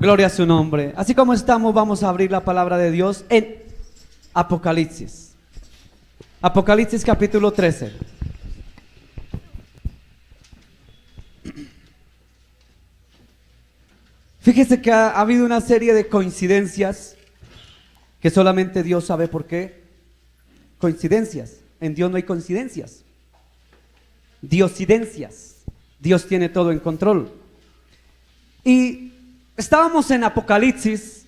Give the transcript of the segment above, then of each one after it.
Gloria a su nombre. Así como estamos, vamos a abrir la palabra de Dios en Apocalipsis. Apocalipsis capítulo 13. Fíjese que ha habido una serie de coincidencias que solamente Dios sabe por qué. Coincidencias. En Dios no hay coincidencias. Diosidencias. Dios tiene todo en control. Y estábamos en Apocalipsis.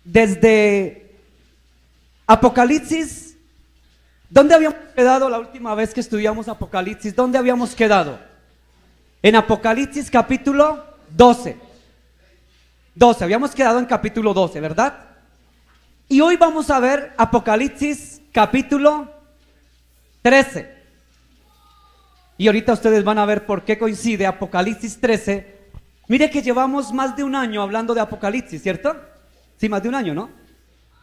Desde Apocalipsis, ¿dónde habíamos quedado la última vez que estudiamos Apocalipsis? ¿Dónde habíamos quedado? En Apocalipsis capítulo 12. Habíamos quedado en capítulo 12, ¿verdad? Y hoy vamos a ver Apocalipsis capítulo 13. Y ahorita ustedes van a ver por qué coincide Apocalipsis 13. Mire que llevamos más de un año hablando de Apocalipsis, ¿cierto? Sí, más de un año, ¿no?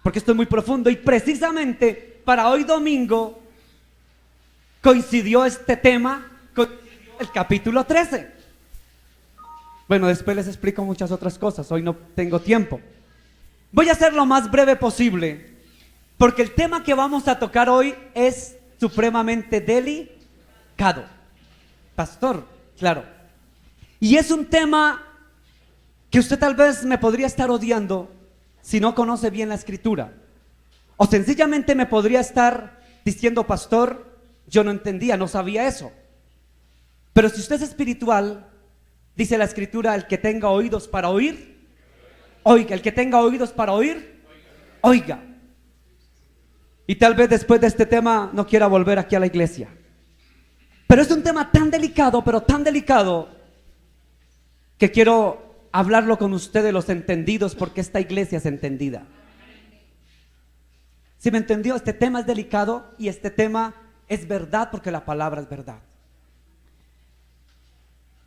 Porque esto es muy profundo y precisamente para hoy domingo coincidió este tema con el capítulo 13. Bueno, después les explico muchas otras cosas, hoy no tengo tiempo. Voy a hacer lo más breve posible, porque el tema que vamos a tocar hoy es supremamente delicado. Pastor, claro. Y es un tema que usted tal vez me podría estar odiando si no conoce bien la escritura. O sencillamente me podría estar diciendo, pastor, yo no entendía, no sabía eso. Pero si usted es espiritual, dice la escritura, el que tenga oídos para oír, oiga. El que tenga oídos para oír, oiga. Y tal vez después de este tema no quiera volver aquí a la iglesia. Pero es un tema tan delicado, pero tan delicado, que quiero hablarlo con ustedes los entendidos, porque esta iglesia es entendida. ¿Sí me entendió? Este tema es delicado y este tema es verdad porque la palabra es verdad.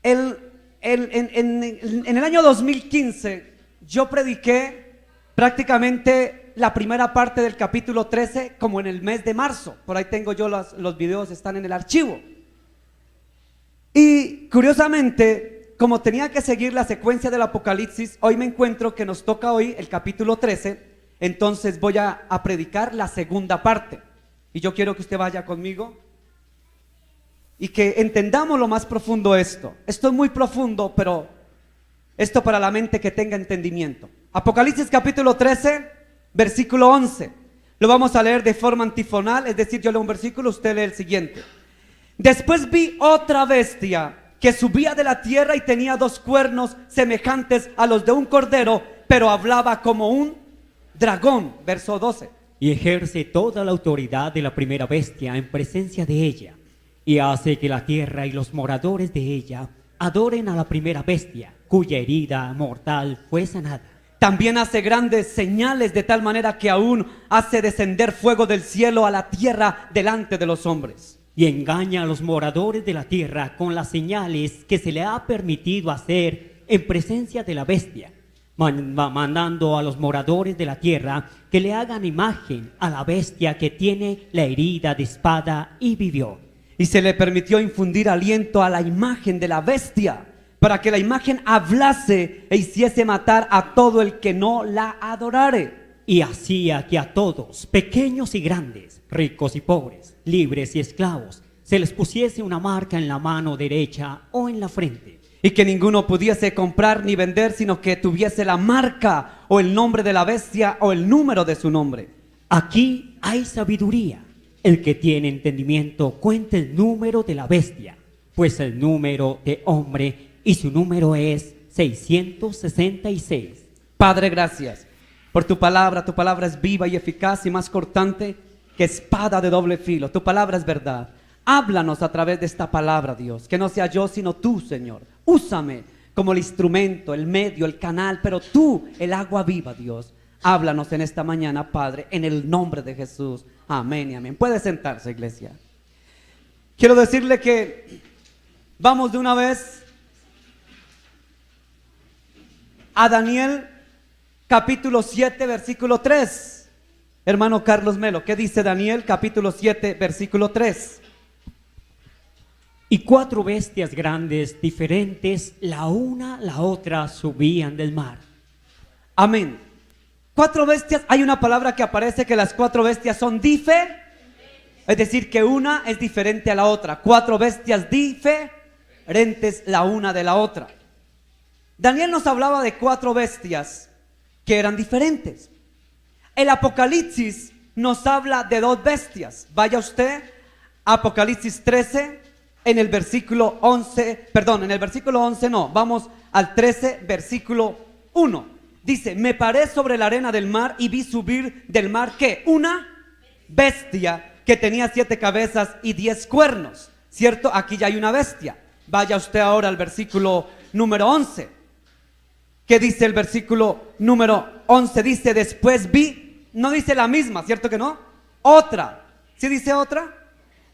En el año 2015 yo prediqué prácticamente la primera parte del capítulo 13 como en el mes de marzo. Por ahí tengo yo los videos, están en el archivo. Y curiosamente, como tenía que seguir la secuencia del Apocalipsis, hoy me encuentro que nos toca hoy el capítulo 13, entonces voy a predicar la segunda parte. Y yo quiero que usted vaya conmigo y que entendamos lo más profundo esto. Esto es muy profundo, pero esto para la mente que tenga entendimiento. Apocalipsis capítulo 13, versículo 11. Lo vamos a leer de forma antifonal, es decir, yo leo un versículo, usted lee el siguiente. Después vi otra bestia que subía de la tierra y tenía dos cuernos semejantes a los de un cordero, pero hablaba como un dragón. Verso 12. Y ejerce toda la autoridad de la primera bestia en presencia de ella, y hace que la tierra y los moradores de ella adoren a la primera bestia, cuya herida mortal fue sanada. También hace grandes señales, de tal manera que aún hace descender fuego del cielo a la tierra delante de los hombres. Y engaña a los moradores de la tierra con las señales que se le ha permitido hacer en presencia de la bestia, mandando a los moradores de la tierra que le hagan imagen a la bestia que tiene la herida de espada y vivió. Y se le permitió infundir aliento a la imagen de la bestia, para que la imagen hablase e hiciese matar a todo el que no la adorare. Y hacía que a todos, pequeños y grandes, ricos y pobres, libres y esclavos, se les pusiese una marca en la mano derecha o en la frente. Y que ninguno pudiese comprar ni vender, sino que tuviese la marca o el nombre de la bestia o el número de su nombre. Aquí hay sabiduría. El que tiene entendimiento cuente el número de la bestia, pues el número de hombre y su número es 666. Padre, gracias por tu palabra es viva y eficaz y más cortante que espada de doble filo. Tu palabra es verdad. Háblanos a través de esta palabra, Dios, que no sea yo sino tú, Señor. Úsame como el instrumento, el medio, el canal, pero tú, el agua viva, Dios. Háblanos en esta mañana, Padre, en el nombre de Jesús. Amén y amén. Puede sentarse, iglesia. Quiero decirle que vamos de una vez a Daniel capítulo 7, versículo 3. Hermano Carlos Melo, ¿qué dice Daniel capítulo 7, versículo 3? Y 4 bestias grandes, diferentes, la una la otra, subían del mar. Amén. 4 bestias, hay una palabra que aparece que las 4 bestias son es decir, que una es diferente a la otra. 4 bestias diferentes la una de la otra. Daniel nos hablaba de 4 bestias que eran diferentes. El Apocalipsis nos habla de 2 bestias. Vaya usted a Apocalipsis 13 en el versículo 11, perdón, en el versículo 11 no, vamos al 13, versículo 1. Dice, me paré sobre la arena del mar y vi subir del mar, ¿qué? Una bestia que tenía 7 cabezas y 10 cuernos, ¿cierto? Aquí ya hay una bestia. Vaya usted ahora al versículo número 11. ¿Qué dice el versículo número 11? Dice, después vi, no dice la misma, ¿cierto que no? Otra, ¿sí dice otra?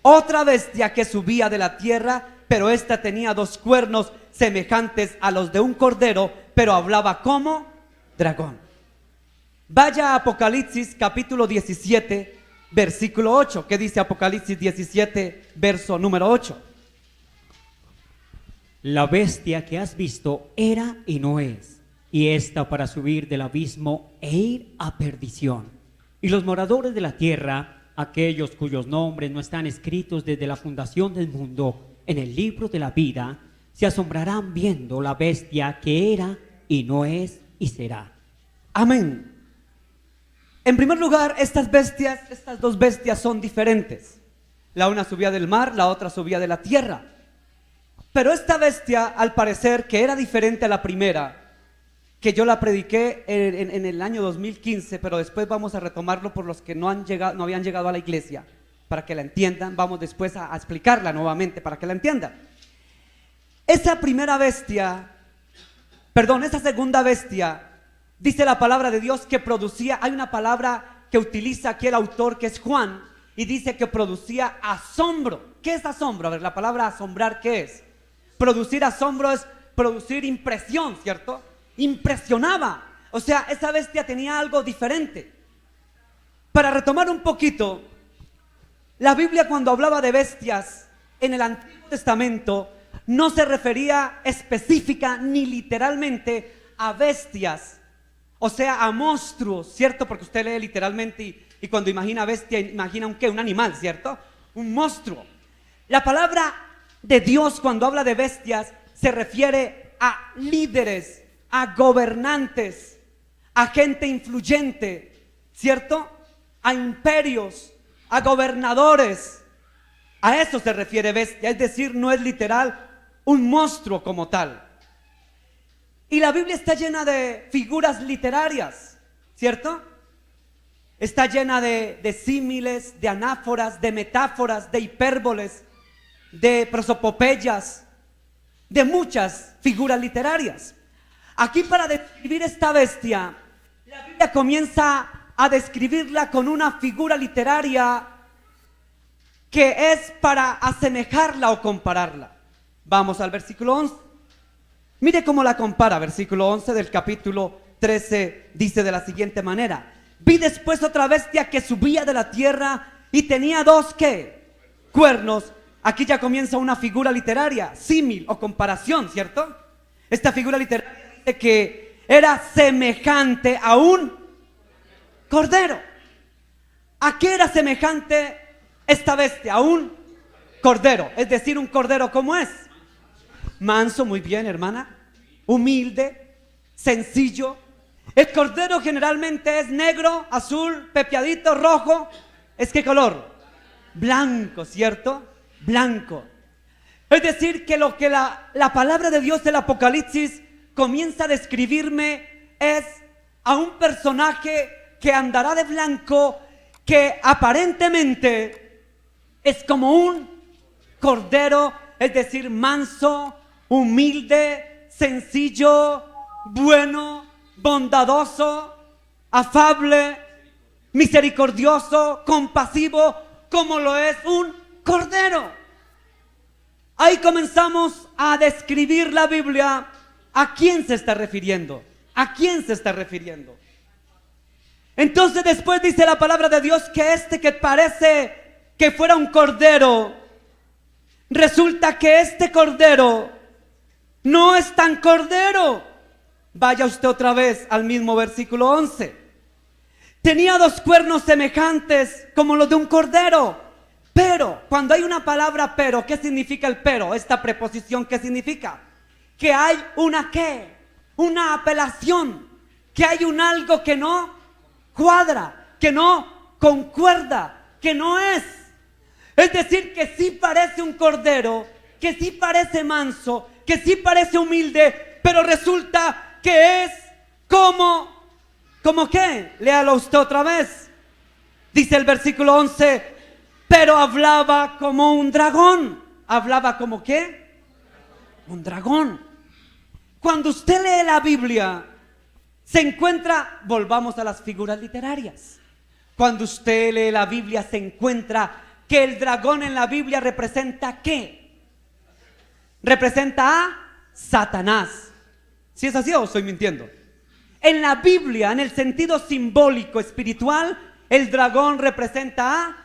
Otra bestia que subía de la tierra, pero esta tenía 2 cuernos semejantes a los de un cordero, pero hablaba como dragón. Vaya a Apocalipsis capítulo 17, versículo 8. ¿Qué dice Apocalipsis 17, verso número 8? La bestia que has visto era y no es, y está para subir del abismo e ir a perdición. Y los moradores de la tierra, aquellos cuyos nombres no están escritos desde la fundación del mundo en el libro de la vida, se asombrarán viendo la bestia que era y no es y será. Amén. En primer lugar, estas 2 bestias son diferentes. La una subía del mar, la otra subía de la tierra. Pero esta bestia, al parecer, que era diferente a la primera, que yo la prediqué en el año 2015, pero después vamos a retomarlo por los que no habían llegado a la iglesia, para que la entiendan. Vamos después a explicarla nuevamente para que la entiendan. Esa segunda bestia, dice la palabra de Dios que producía, hay una palabra que utiliza aquí el autor que es Juan, y dice que producía asombro. ¿Qué es asombro? A ver, la palabra asombrar, ¿qué es? Producir asombro es producir impresión, ¿cierto? Impresionaba. O sea, esa bestia tenía algo diferente. Para retomar un poquito, la Biblia cuando hablaba de bestias en el Antiguo Testamento no se refería específica ni literalmente a bestias, o sea, a monstruos, ¿cierto? Porque usted lee literalmente y cuando imagina bestia, imagina un animal, ¿cierto? Un monstruo. La palabra de Dios cuando habla de bestias se refiere a líderes, a gobernantes, a gente influyente, ¿cierto? A imperios, a gobernadores. A eso se refiere bestia, es decir, no es literal un monstruo como tal. Y la Biblia está llena de figuras literarias, ¿cierto? Está llena de símiles, de anáforas, de metáforas, de hipérboles, de prosopopeyas, de muchas figuras literarias. Aquí para describir esta bestia, la Biblia comienza a describirla con una figura literaria que es para asemejarla o compararla. Vamos al versículo 11. Mire cómo la compara. Versículo 11 del capítulo 13 dice de la siguiente manera: vi después otra bestia que subía de la tierra y tenía 2 ¿qué? Cuernos. Aquí ya comienza una figura literaria, símil o comparación, ¿cierto? Esta figura literaria dice que era semejante a un cordero. ¿A qué era semejante esta bestia? A un cordero. Es decir, un cordero, ¿cómo es? Manso, muy bien, hermana. Humilde, sencillo. El cordero generalmente es negro, azul, pepiadito, rojo. ¿Es qué color? Blanco, ¿cierto? Blanco. Es decir, que lo que la palabra de Dios del Apocalipsis comienza a describirme es a un personaje que andará de blanco, que aparentemente es como un cordero, es decir, manso, humilde, sencillo, bueno, bondadoso, afable, misericordioso, compasivo, como lo es un cordero. Ahí comenzamos a describir la Biblia. ¿A quién se está refiriendo? ¿A quién se está refiriendo? Entonces después dice la palabra de Dios que que parece que fuera un cordero, resulta que este cordero no es tan cordero. Vaya usted otra vez al mismo versículo 11. Tenía 2 cuernos semejantes como los de un cordero. Pero, cuando hay una palabra pero, ¿qué significa el pero? Esta preposición, ¿qué significa? Que hay una ¿qué? Una apelación. Que hay un algo que no cuadra, que no concuerda, que no es. Es decir, que sí parece un cordero, que sí parece manso, que sí parece humilde, pero resulta que es como qué. Léalo usted otra vez. Dice el versículo 11, pero hablaba como un dragón. ¿Hablaba como qué? Un dragón. Cuando usted lee la Biblia, se encuentra, volvamos a las figuras literarias. Cuando usted lee la Biblia, se encuentra que el dragón en la Biblia representa ¿qué? Representa a Satanás. ¿Sí es así o estoy mintiendo? En la Biblia, en el sentido simbólico, espiritual, el dragón representa a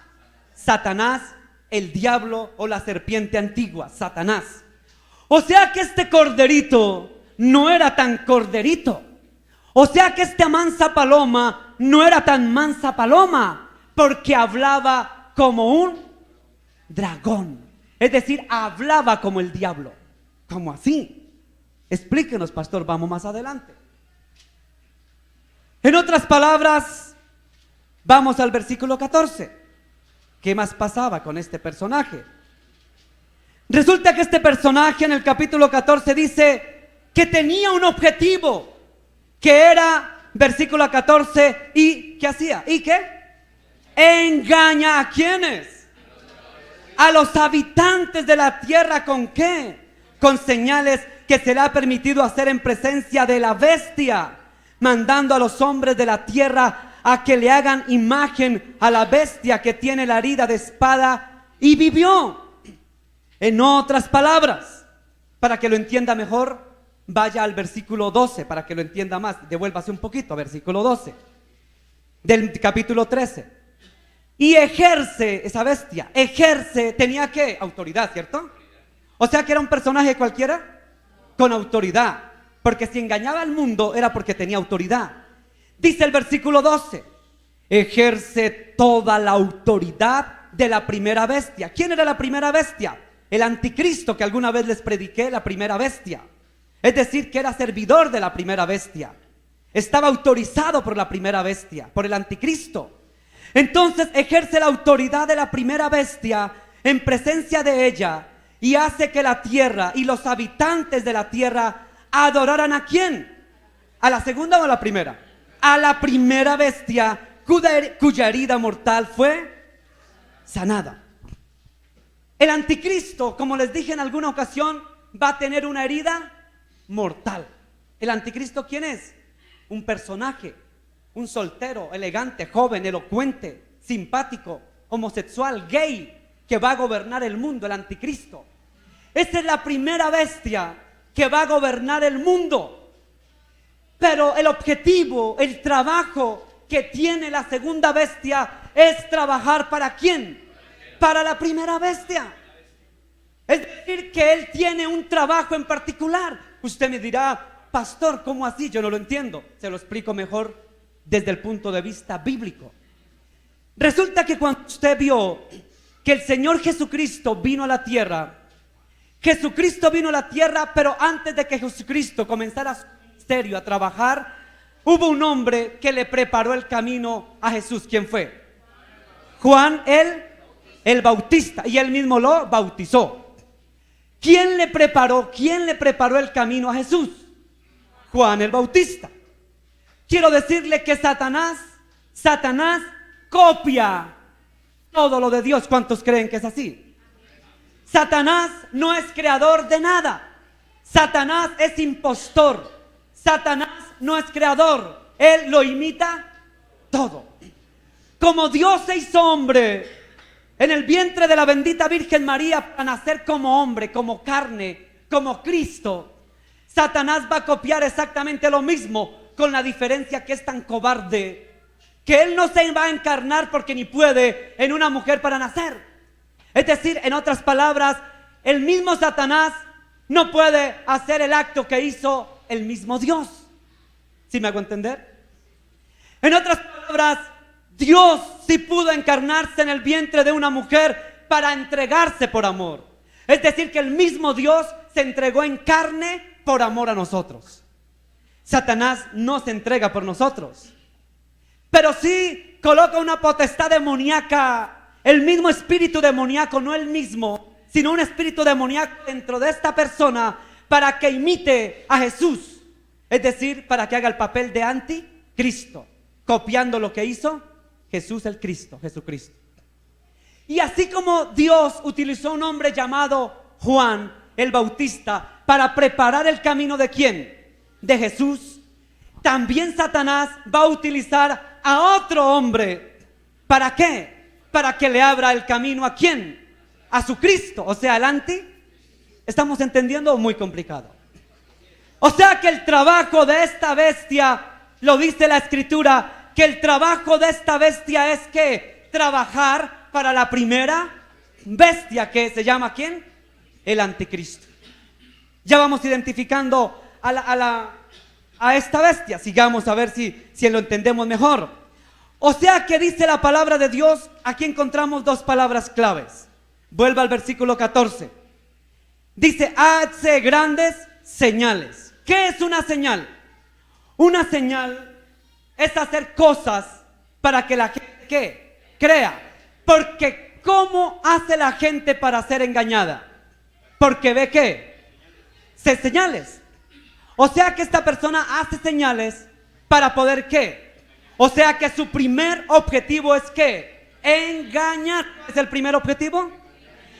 Satanás, el diablo o la serpiente antigua, Satanás. O sea que este corderito no era tan corderito. O sea que esta mansa paloma no era tan mansa paloma, porque hablaba como un dragón. Es decir, hablaba como el diablo. ¿Cómo así? Explíquenos, pastor, vamos más adelante. En otras palabras, vamos al versículo 14. ¿Qué más pasaba con este personaje? Resulta que este personaje en el capítulo 14 dice que tenía un objetivo, que era, versículo 14, ¿y qué hacía? ¿Y qué? Engaña ¿a quiénes? A los habitantes de la tierra. ¿Con qué? Con señales que se le ha permitido hacer en presencia de la bestia, mandando a los hombres de la tierra a que le hagan imagen a la bestia que tiene la herida de espada y vivió. En otras palabras, para que lo entienda mejor, vaya al versículo 12, para que lo entienda más. Devuélvase un poquito, versículo 12 del capítulo 13. Y ejerce, esa bestia, ejerce, tenía ¿qué? Autoridad, ¿cierto? O sea que era un personaje cualquiera con autoridad, porque si engañaba al mundo era porque tenía autoridad. Dice el versículo 12, ejerce toda la autoridad de la primera bestia. ¿Quién era la primera bestia? El anticristo, que alguna vez les prediqué, la primera bestia. Es decir, que era servidor de la primera bestia. Estaba autorizado por la primera bestia, por el anticristo. Entonces ejerce la autoridad de la primera bestia en presencia de ella y hace que la tierra y los habitantes de la tierra adoraran ¿a quién? ¿A la segunda o a la primera? A la primera bestia cuya herida mortal fue sanada. El anticristo, como les dije en alguna ocasión, va a tener una herida mortal. ¿El anticristo quién es? Un personaje, un soltero, elegante, joven, elocuente, simpático, homosexual, gay, que va a gobernar el mundo, el anticristo. Esa es la primera bestia que va a gobernar el mundo. Pero el objetivo, el trabajo que tiene la segunda bestia es trabajar ¿para quién? Para la primera bestia. Es decir, que él tiene un trabajo en particular. Usted me dirá, pastor, ¿cómo así? Yo no lo entiendo. Se lo explico mejor desde el punto de vista bíblico. Resulta que cuando usted vio que el Señor Jesucristo vino a la tierra, Jesucristo vino a la tierra, pero antes de que Jesucristo comenzara su ministerio a trabajar, hubo un hombre que le preparó el camino a Jesús. ¿Quién fue? Juan el Bautista, y él mismo lo bautizó. ¿Quién le preparó el camino a Jesús? Juan el Bautista. Quiero decirle que Satanás copia todo lo de Dios. ¿Cuántos creen que es así? Satanás no es creador de nada. Satanás es impostor. Satanás no es creador. Él lo imita todo. Como Dios se hizo hombre en el vientre de la bendita Virgen María para nacer como hombre, como carne, como Cristo, Satanás va a copiar exactamente lo mismo, con la diferencia que es tan cobarde, que él no se va a encarnar porque ni puede en una mujer para nacer. Es decir, en otras palabras, el mismo Satanás no puede hacer el acto que hizo el mismo Dios. ¿Sí me hago entender? En otras palabras, Dios sí pudo encarnarse en el vientre de una mujer para entregarse por amor. Es decir, que el mismo Dios se entregó en carne por amor a nosotros. Satanás no se entrega por nosotros, pero sí coloca una potestad demoníaca, el mismo espíritu demoníaco, no el mismo, sino un espíritu demoníaco dentro de esta persona para que imite a Jesús. Es decir, para que haga el papel de anticristo, copiando lo que hizo Jesús el Cristo, Jesucristo. Y así como Dios utilizó un hombre llamado Juan el Bautista para preparar el camino ¿de quién? De Jesús. También Satanás va a utilizar a otro hombre. ¿Para qué? Para que le abra el camino ¿a quién? A su Cristo, o sea, el anti. ¿Estamos entendiendo? Muy complicado. O sea que el trabajo de esta bestia, lo dice la Escritura, que el trabajo de esta bestia es que trabajar para la primera bestia, que se llama ¿quién? El anticristo. Ya vamos identificando a esta bestia. Sigamos a ver si lo entendemos mejor. O sea que dice la palabra de Dios, aquí encontramos dos palabras claves. Vuelva al versículo 14. Dice, hazse grandes señales. ¿Qué es una señal? Una señal es hacer cosas para que la gente ¿qué? Crea. Porque ¿cómo hace la gente para ser engañada? Porque ve ¿qué? Señales. O sea que esta persona hace señales para poder ¿qué? O sea que su primer objetivo es ¿qué? Engañar. ¿Es el primer objetivo?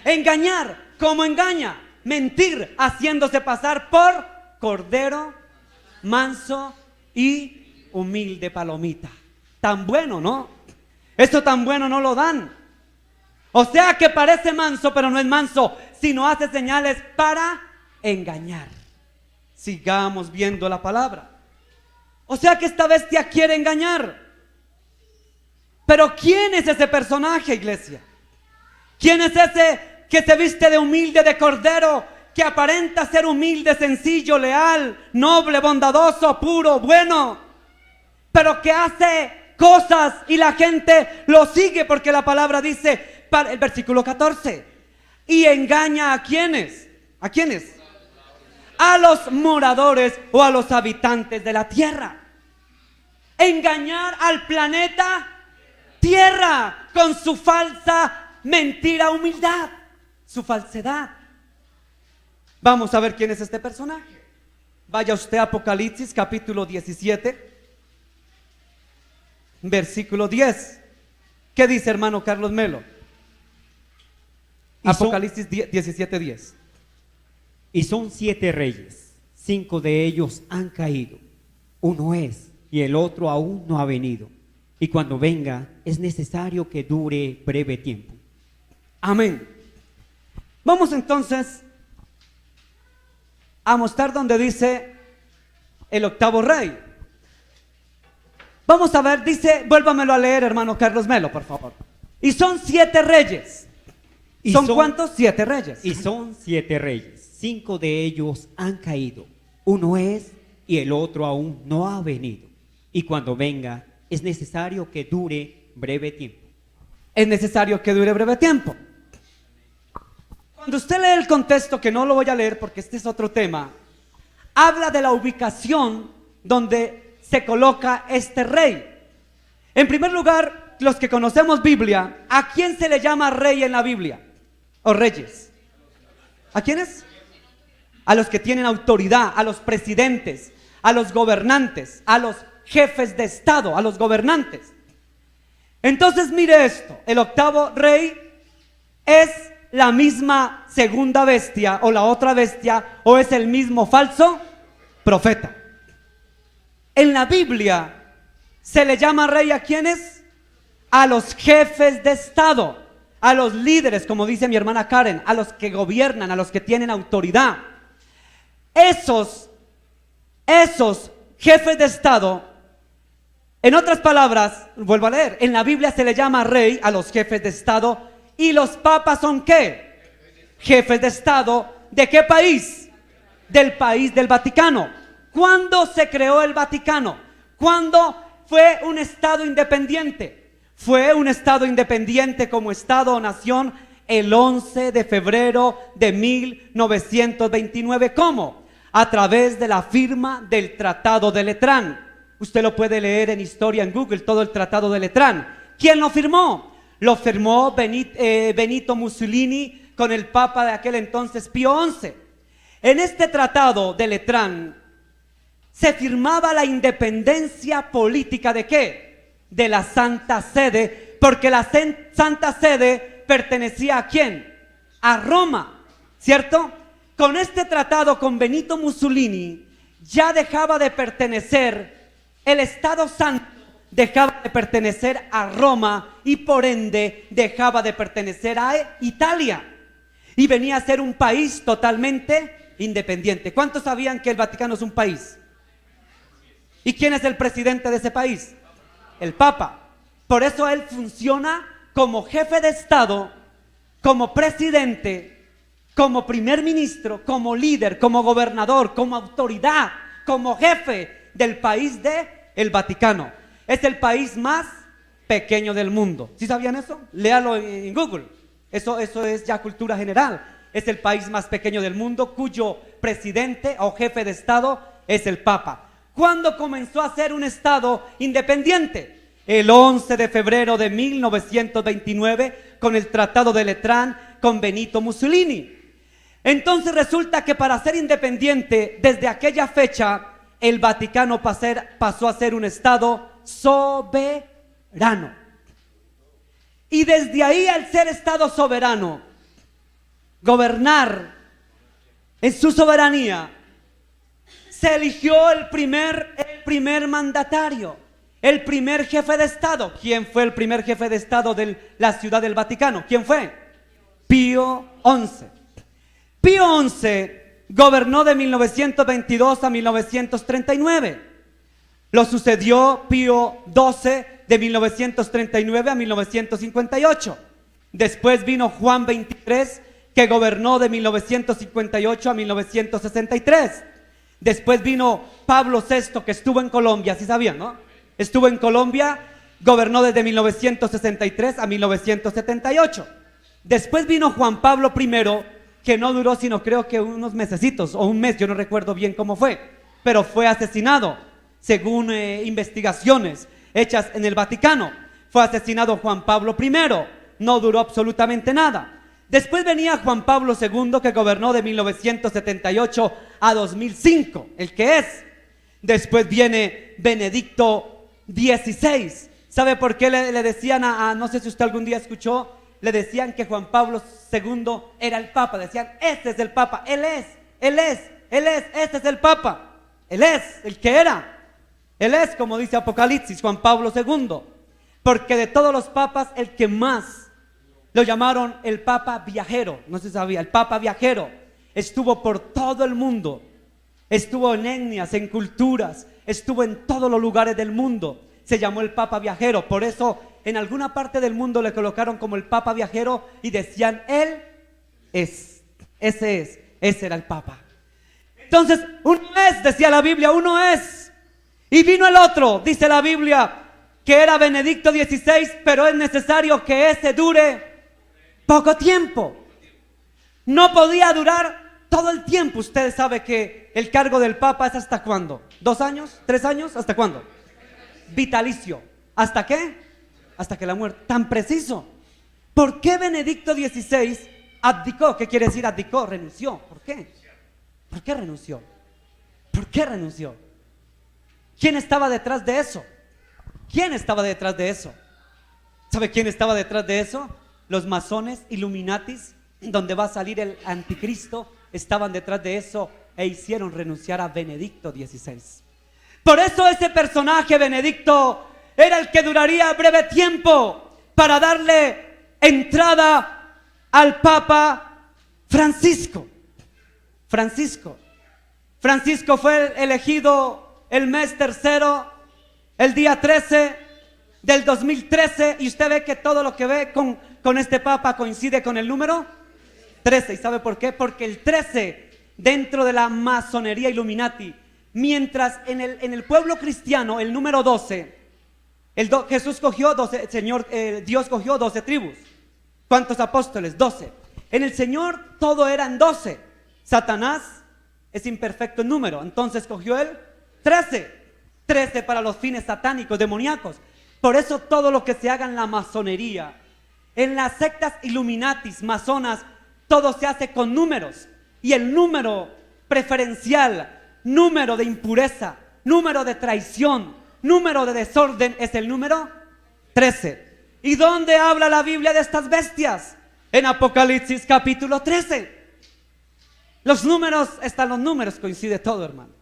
Engañar. ¿Cómo engaña? Mentir, haciéndose pasar por cordero, manso y humilde palomita. Tan bueno, ¿no? Eso tan bueno no lo dan. O sea que parece manso, pero no es manso, sino hace señales para engañar. Sigamos viendo la palabra. O sea que esta bestia quiere engañar. Pero ¿quién es ese personaje, iglesia? ¿Quién es ese que se viste de humilde, de cordero, que aparenta ser humilde, sencillo, leal, noble, bondadoso, puro, bueno, pero que hace cosas y la gente lo sigue? Porque la palabra dice, el versículo 14, y engaña ¿a quiénes? ¿A quiénes? A los moradores o a los habitantes de la tierra. Engañar al planeta Tierra con su falsa mentira, humildad, su falsedad. Vamos a ver quién es este personaje. Vaya usted a Apocalipsis capítulo 17, versículo 10. ¿Qué dice, hermano Carlos Melo? Apocalipsis 17, 10. Y son 7 reyes, 5 de ellos han caído, uno es y el otro aún no ha venido, y cuando venga es necesario que dure breve tiempo. Amén. Vamos entonces a mostrar donde dice el octavo rey. Vamos a ver, dice, vuélvamelo a leer, hermano Carlos Melo, por favor. Y son 7 reyes. ¿Y son cuántos? 7 reyes. Y son 7 reyes, 5 de ellos han caído, uno es y el otro aún no ha venido, y cuando venga es necesario que dure breve tiempo. Es necesario que dure breve tiempo. Cuando usted lee el contexto, que no lo voy a leer porque este es otro tema, habla de la ubicación donde se coloca este rey. En primer lugar, los que conocemos Biblia, ¿a quién se le llama rey en la Biblia? ¿O reyes? ¿A quiénes? A los que tienen autoridad, a los presidentes, a los gobernantes, a los jefes de estado, a los gobernantes. Entonces mire esto, el octavo rey es la misma segunda bestia o la otra bestia, o es el mismo falso profeta. En la Biblia se le llama rey ¿a quiénes? A los jefes de estado, a los líderes, como dice mi hermana Karen, a los que gobiernan, a los que tienen autoridad. Esos jefes de estado, en otras palabras, vuelvo a leer, en la Biblia se le llama rey a los jefes de estado. ¿Y los papas son qué? Jefes de estado. ¿De qué país? Del país del Vaticano. ¿Cuándo se creó el Vaticano? ¿Cuándo fue un estado independiente? Fue un estado independiente como estado o nación el 11 de febrero de 1929. ¿Cómo? A través de la firma del Tratado de Letrán. Usted lo puede leer en historia en Google, todo el Tratado de Letrán. ¿Quién lo firmó? Lo firmó Benito Mussolini con el Papa de aquel entonces, Pío XI. En este Tratado de Letrán se firmaba la independencia política ¿de qué? De la Santa Sede, porque la Santa Sede pertenecía ¿a quién? A Roma, ¿cierto? Con este tratado con Benito Mussolini ya dejaba de pertenecer el Estado Santo, dejaba de pertenecer a Roma y por ende dejaba de pertenecer a Italia y venía a ser un país totalmente independiente. ¿Cuántos sabían que el Vaticano es un país? ¿Y quién es el presidente de ese país? El Papa. Por eso él funciona como jefe de Estado, como presidente, como primer ministro, como líder, como gobernador, como autoridad, como jefe del país de el Vaticano. Es el país más pequeño del mundo. ¿Sí sabían eso? Léalo en Google. Eso es ya cultura general. Es el país más pequeño del mundo cuyo presidente o jefe de Estado es el Papa. ¿Cuándo comenzó a ser un Estado independiente? El 11 de febrero de 1929 con el Tratado de Letrán con Benito Mussolini. Entonces resulta que para ser independiente desde aquella fecha el Vaticano pasó a ser un Estado soberano. Y desde ahí, al ser Estado soberano, gobernar en su soberanía, se eligió el primer mandatario, el primer jefe de Estado. ¿Quién fue el primer jefe de Estado de la ciudad del Vaticano? ¿Quién fue? Pío XI. Pío XI gobernó de 1922 a 1939. Lo sucedió Pío XII de 1939 a 1958. Después vino Juan XXIII, que gobernó de 1958 a 1963. Después vino Pablo VI, que estuvo en Colombia, ¿sí sabían, no? Estuvo en Colombia, gobernó desde 1963 a 1978. Después vino Juan Pablo I, que no duró sino creo que unos mesecitos o un mes, yo no recuerdo bien cómo fue, pero fue asesinado, según investigaciones hechas en el Vaticano. Fue asesinado Juan Pablo I, no duró absolutamente nada. Después venía Juan Pablo II, que gobernó de 1978 a 2005, el que es. Después viene Benedicto XVI. ¿Sabe por qué le decían no sé si usted algún día escuchó, le decían que Juan Pablo II era el Papa? Decían, este es el Papa, este es el Papa, él es el que era. Él es, como dice Apocalipsis, Juan Pablo II. Porque de todos los papas, el que más lo llamaron el Papa Viajero. No se sabía, el Papa Viajero. Estuvo por todo el mundo. Estuvo en etnias, en culturas. Estuvo en todos los lugares del mundo. Se llamó el Papa Viajero. Por eso en alguna parte del mundo le colocaron como el Papa Viajero y decían, él es, ese era el Papa. Entonces, uno es, decía la Biblia, uno es. Y vino el otro, dice la Biblia, que era Benedicto XVI, pero es necesario que ese dure poco tiempo. No podía durar todo el tiempo. Ustedes saben que el cargo del Papa es ¿hasta cuándo? ¿2 años? ¿3 años? ¿Hasta cuándo? Vitalicio. ¿Hasta qué? Hasta que la muerte. Tan preciso. ¿Por qué Benedicto XVI abdicó? ¿Qué quiere decir abdicó? Renunció. ¿Por qué? ¿Por qué renunció? ¿Por qué renunció? ¿Quién estaba detrás de eso? ¿Quién estaba detrás de eso? ¿Sabe quién estaba detrás de eso? Los masones, Illuminatis, donde va a salir el anticristo, estaban detrás de eso e hicieron renunciar a Benedicto XVI. Por eso ese personaje, Benedicto, era el que duraría breve tiempo para darle entrada al Papa Francisco. Francisco fue elegido el mes tercero, el día 13 del 2013, y usted ve que todo lo que ve con este Papa coincide con el número 13. ¿Y sabe por qué? Porque el 13, dentro de la masonería Illuminati, Mientras en el pueblo cristiano, el número 12, Jesús cogió 12, Dios cogió 12 tribus. ¿Cuántos apóstoles? 12. En el Señor todo eran 12. Satanás es imperfecto en número, entonces cogió él 13. 13 para los fines satánicos, demoníacos. Por eso todo lo que se haga en la masonería, en las sectas Illuminatis, masonas, todo se hace con números. Y el número preferencial, número de impureza, número de traición, número de desorden es el número 13. ¿Y dónde habla la Biblia de estas bestias? En Apocalipsis capítulo 13. Los números, están los números, coincide todo, hermano.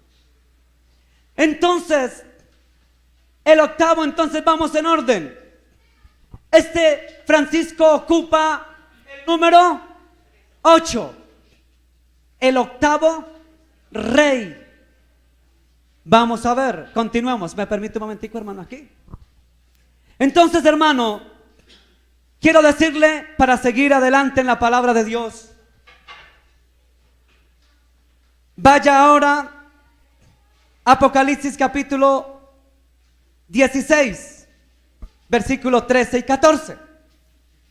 Entonces, el octavo, entonces vamos en orden. Francisco ocupa el número 8. El octavo rey. Vamos a ver, continuemos. ¿Me permite un momentico, hermano, aquí? Entonces, hermano, quiero decirle, para seguir adelante en la palabra de Dios, vaya ahora Apocalipsis capítulo 16, versículo 13 y 14.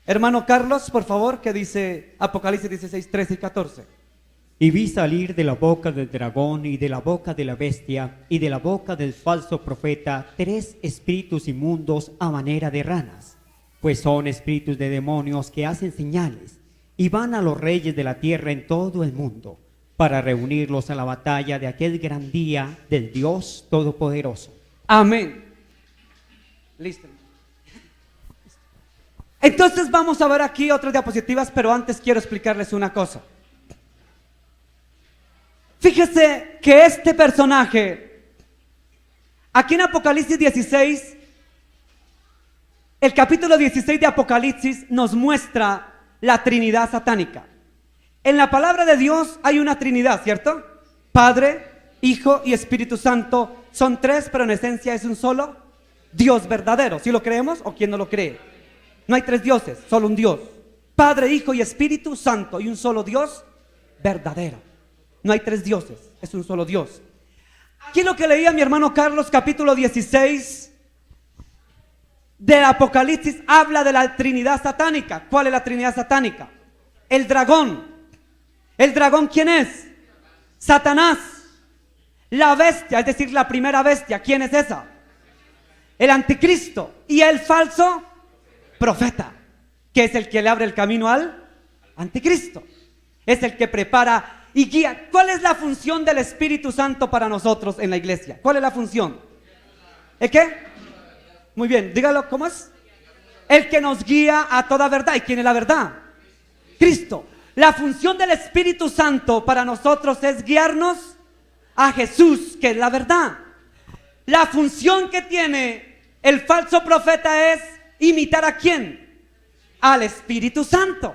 Hermano Carlos, por favor, ¿qué dice Apocalipsis 16, 13 y 14? Y vi salir de la boca del dragón y de la boca de la bestia y de la boca del falso profeta 3 espíritus inmundos a manera de ranas, pues son espíritus de demonios que hacen señales y van a los reyes de la tierra en todo el mundo para reunirlos a la batalla de aquel gran día del Dios Todopoderoso. Amén. Listo. Entonces vamos a ver aquí otras diapositivas, pero antes quiero explicarles una cosa. Fíjese que este personaje, aquí en Apocalipsis 16, el capítulo 16 de Apocalipsis nos muestra la Trinidad satánica. En la palabra de Dios hay una Trinidad, ¿cierto? Padre, Hijo y Espíritu Santo. Son 3, pero en esencia es un solo Dios verdadero. ¿Sí lo creemos o quién no lo cree? No hay 3 dioses, solo un Dios. Padre, Hijo y Espíritu Santo, y un solo Dios verdadero. No hay 3 dioses, es un solo Dios. Aquí lo que leía mi hermano Carlos, capítulo 16 de Apocalipsis, habla de la Trinidad satánica. ¿Cuál es la Trinidad satánica? El dragón. ¿El dragón quién es? Satanás. La bestia, es decir, la primera bestia, ¿quién es esa? El anticristo. Y el falso profeta, que es el que le abre el camino al anticristo. Es el que prepara y guía. ¿Cuál es la función del Espíritu Santo para nosotros en la iglesia? ¿Cuál es la función? ¿El qué? Muy bien, dígalo, ¿cómo es? El que nos guía a toda verdad. ¿Y quién es la verdad? Cristo. La función del Espíritu Santo para nosotros es guiarnos a Jesús, que es la verdad. La función que tiene el falso profeta es imitar ¿a quién? Al Espíritu Santo.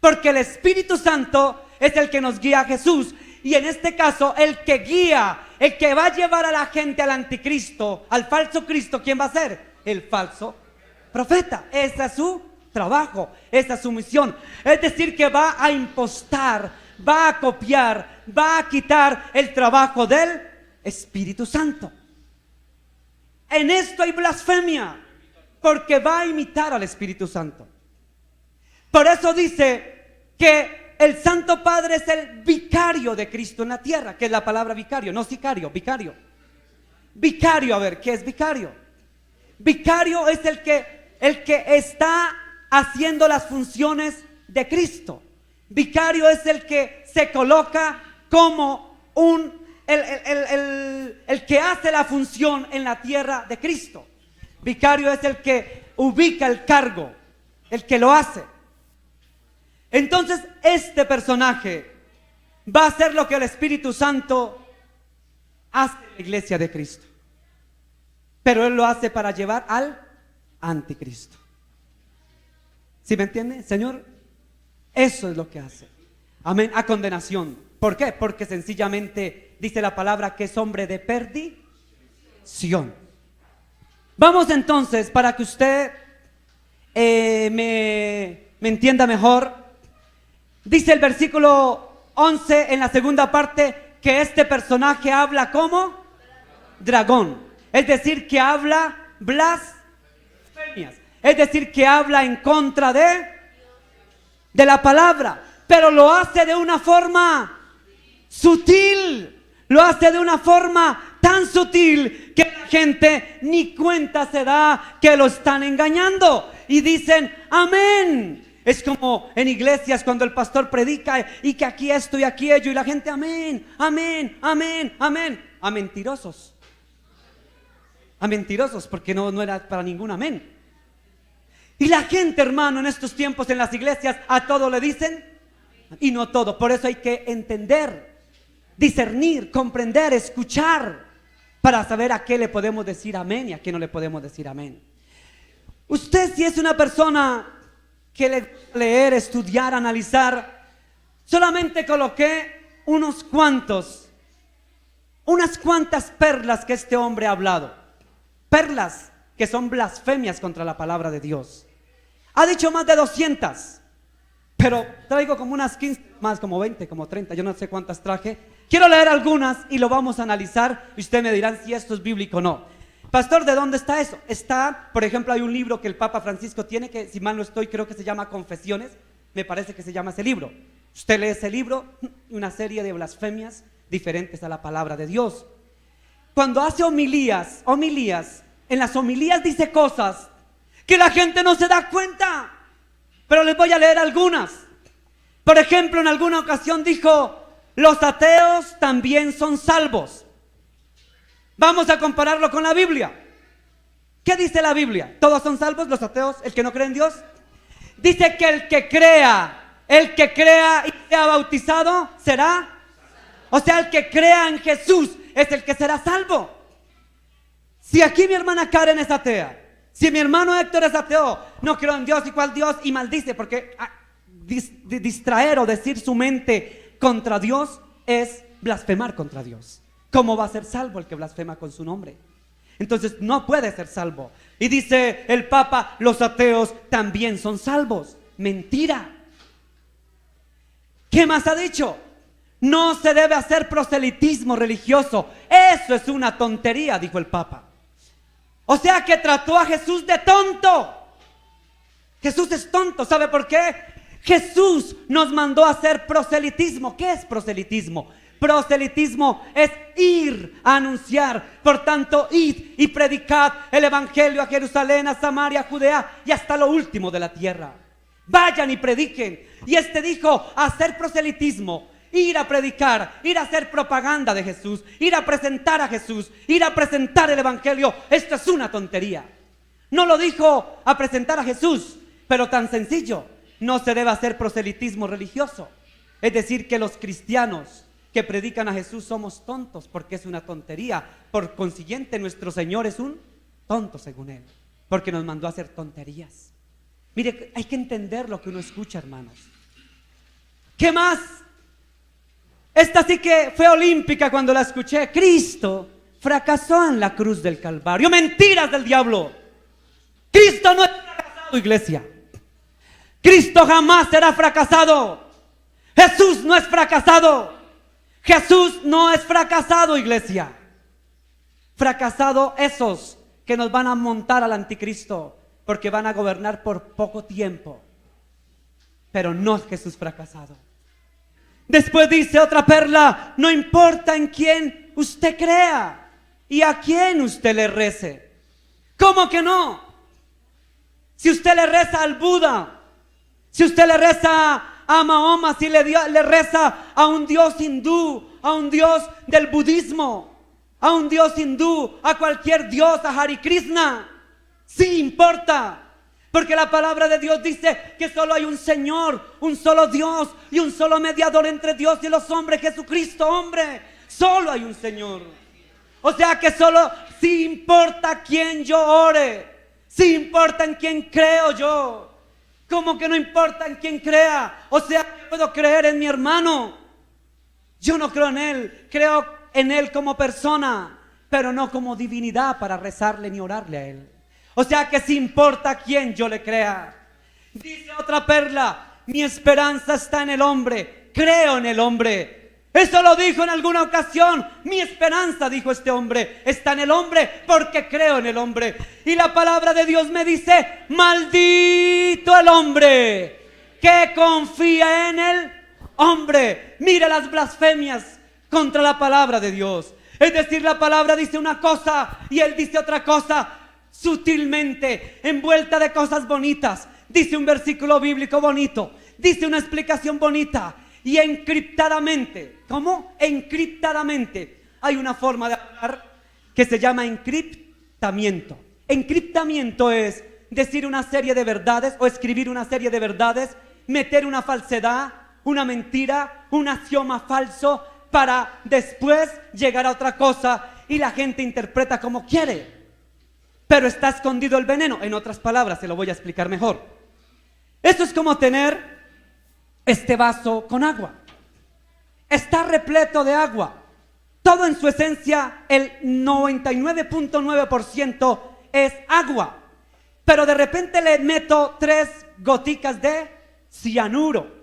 Porque el Espíritu Santo es el que nos guía a Jesús. Y en este caso, el que guía, el que va a llevar a la gente al anticristo, al falso Cristo, ¿quién va a ser? El falso profeta. Ese es su trabajo, esa es su misión. Es decir, que va a impostar, va a copiar, va a quitar el trabajo del Espíritu Santo. En esto hay blasfemia, porque va a imitar al Espíritu Santo. Por eso dice que el Santo Padre es el vicario de Cristo en la tierra, que es la palabra vicario, no sicario, vicario. Vicario, a ver, ¿qué es vicario? Vicario es el que está haciendo las funciones de Cristo. Vicario es el que se coloca como el que hace la función en la tierra de Cristo. Vicario es el que ubica el cargo, el que lo hace. Entonces este personaje va a hacer lo que el Espíritu Santo hace en la iglesia de Cristo, pero él lo hace para llevar al anticristo. ¿Sí me entiende, Señor? Eso es lo que hace. Amén, a condenación. ¿Por qué? Porque sencillamente dice la palabra que es hombre de perdición. Vamos entonces, para que usted me entienda mejor. Dice el versículo 11 en la segunda parte que este personaje habla como dragón. Es decir, que habla blasfemias. Es decir, que habla en contra de la palabra. Pero lo hace de una forma sutil. Lo hace de una forma tan sutil que la gente ni cuenta se da que lo están engañando. Y dicen, amén. Es como en iglesias cuando el pastor predica y que aquí esto y aquí ello. Y la gente, amén, amén, amén, amén. A mentirosos. A mentirosos, porque no era para ningún amén. Y la gente, hermano, en estos tiempos en las iglesias a todo le dicen y no todo. Por eso hay que entender, discernir, comprender, escuchar para saber a qué le podemos decir amén y a qué no le podemos decir amén. Usted, si es una persona que le gusta leer, estudiar, analizar, solamente coloqué unas cuantas perlas que este hombre ha hablado. Perlas que son blasfemias contra la palabra de Dios. Ha dicho más de 200, pero traigo como unas 15, más como 20, como 30, yo no sé cuántas traje. Quiero leer algunas y lo vamos a analizar y ustedes me dirán si esto es bíblico o no. Pastor, ¿de dónde está eso? Está, por ejemplo, hay un libro que el Papa Francisco tiene, que si mal no estoy, creo que se llama Confesiones, me parece que se llama ese libro. Usted lee ese libro y una serie de blasfemias diferentes a la palabra de Dios. Cuando hace homilías, en las homilías dice cosas que la gente no se da cuenta, pero les voy a leer algunas. Por ejemplo, en alguna ocasión dijo, los ateos también son salvos. Vamos a compararlo con la Biblia. ¿Qué dice la Biblia? ¿Todos son salvos los ateos, el que no cree en Dios? Dice que el que crea y sea bautizado será. O sea, el que crea en Jesús es el que será salvo. Si aquí mi hermana Karen es atea, si mi hermano Héctor es ateo, no creo en Dios y cuál Dios, y maldice, porque distraer o decir su mente contra Dios es blasfemar contra Dios. ¿Cómo va a ser salvo el que blasfema con su nombre? Entonces no puede ser salvo. Y dice el Papa, los ateos también son salvos. Mentira. ¿Qué más ha dicho? No se debe hacer proselitismo religioso. Eso es una tontería, dijo el Papa. O sea que trató a Jesús de tonto. Jesús es tonto, ¿sabe por qué? Jesús nos mandó a hacer proselitismo. ¿Qué es proselitismo? Proselitismo es ir a anunciar. Por tanto, id y predicad el evangelio a Jerusalén, a Samaria, a Judea y hasta lo último de la tierra. Vayan y prediquen. Y este dijo, hacer proselitismo, ir a predicar, ir a hacer propaganda de Jesús, ir a presentar a Jesús, ir a presentar el evangelio. Esto es una tontería. No lo dijo a presentar a Jesús, pero tan sencillo. No se debe hacer proselitismo religioso. Es decir, que los cristianos que predican a Jesús somos tontos, porque es una tontería. Por consiguiente, nuestro Señor es un tonto según Él, porque nos mandó a hacer tonterías. Mire, hay que entender lo que uno escucha, hermanos. ¿Qué más? Esta sí que fue olímpica cuando la escuché. Cristo fracasó en la cruz del Calvario. Mentiras del diablo. Cristo no es fracasado, iglesia. Cristo jamás será fracasado. Jesús no es fracasado. Jesús no es fracasado, iglesia. Fracasado esos que nos van a montar al anticristo, porque van a gobernar por poco tiempo. Pero no es Jesús fracasado. Después dice otra perla, no importa en quién usted crea y a quién usted le rece. ¿Cómo que no? Si usted le reza al Buda, si usted le reza a Mahoma, si le reza a un dios hindú, a un dios del budismo, a un dios hindú, a cualquier dios, a Hare Krishna, sí importa. Porque la palabra de Dios dice que solo hay un Señor, un solo Dios y un solo mediador entre Dios y los hombres, Jesucristo, hombre. Solo hay un Señor. O sea que solo sí importa quién yo ore, sí importa en quién creo yo. ¿Cómo que no importa en quién crea? O sea, que puedo creer en mi hermano. Yo no creo en él, creo en él como persona, pero no como divinidad para rezarle ni orarle a él. O sea que sí importa a quién yo le crea. Dice otra perla, mi esperanza está en el hombre, creo en el hombre, Eso lo dijo en alguna ocasión. Mi esperanza, dijo este hombre, está en el hombre porque creo en el hombre. Y la palabra de Dios me dice: maldito el hombre que confía en el hombre. Mira las blasfemias contra la palabra de Dios. Es decir, la palabra dice una cosa y él dice otra cosa, sutilmente, envuelta de cosas bonitas. Dice un versículo bíblico bonito, dice una explicación bonita, y encriptadamente. ¿Cómo? Encriptadamente. Hay una forma de hablar que se llama encriptamiento. Encriptamiento es decir una serie de verdades o escribir una serie de verdades, meter una falsedad, una mentira, un axioma falso para después llegar a otra cosa y la gente interpreta como quiere. Pero está escondido el veneno. En otras palabras, se lo voy a explicar mejor. Esto es como tener este vaso con agua. Está repleto de agua. Todo en su esencia, el 99.9% es agua. Pero de repente le meto 3 goticas de cianuro.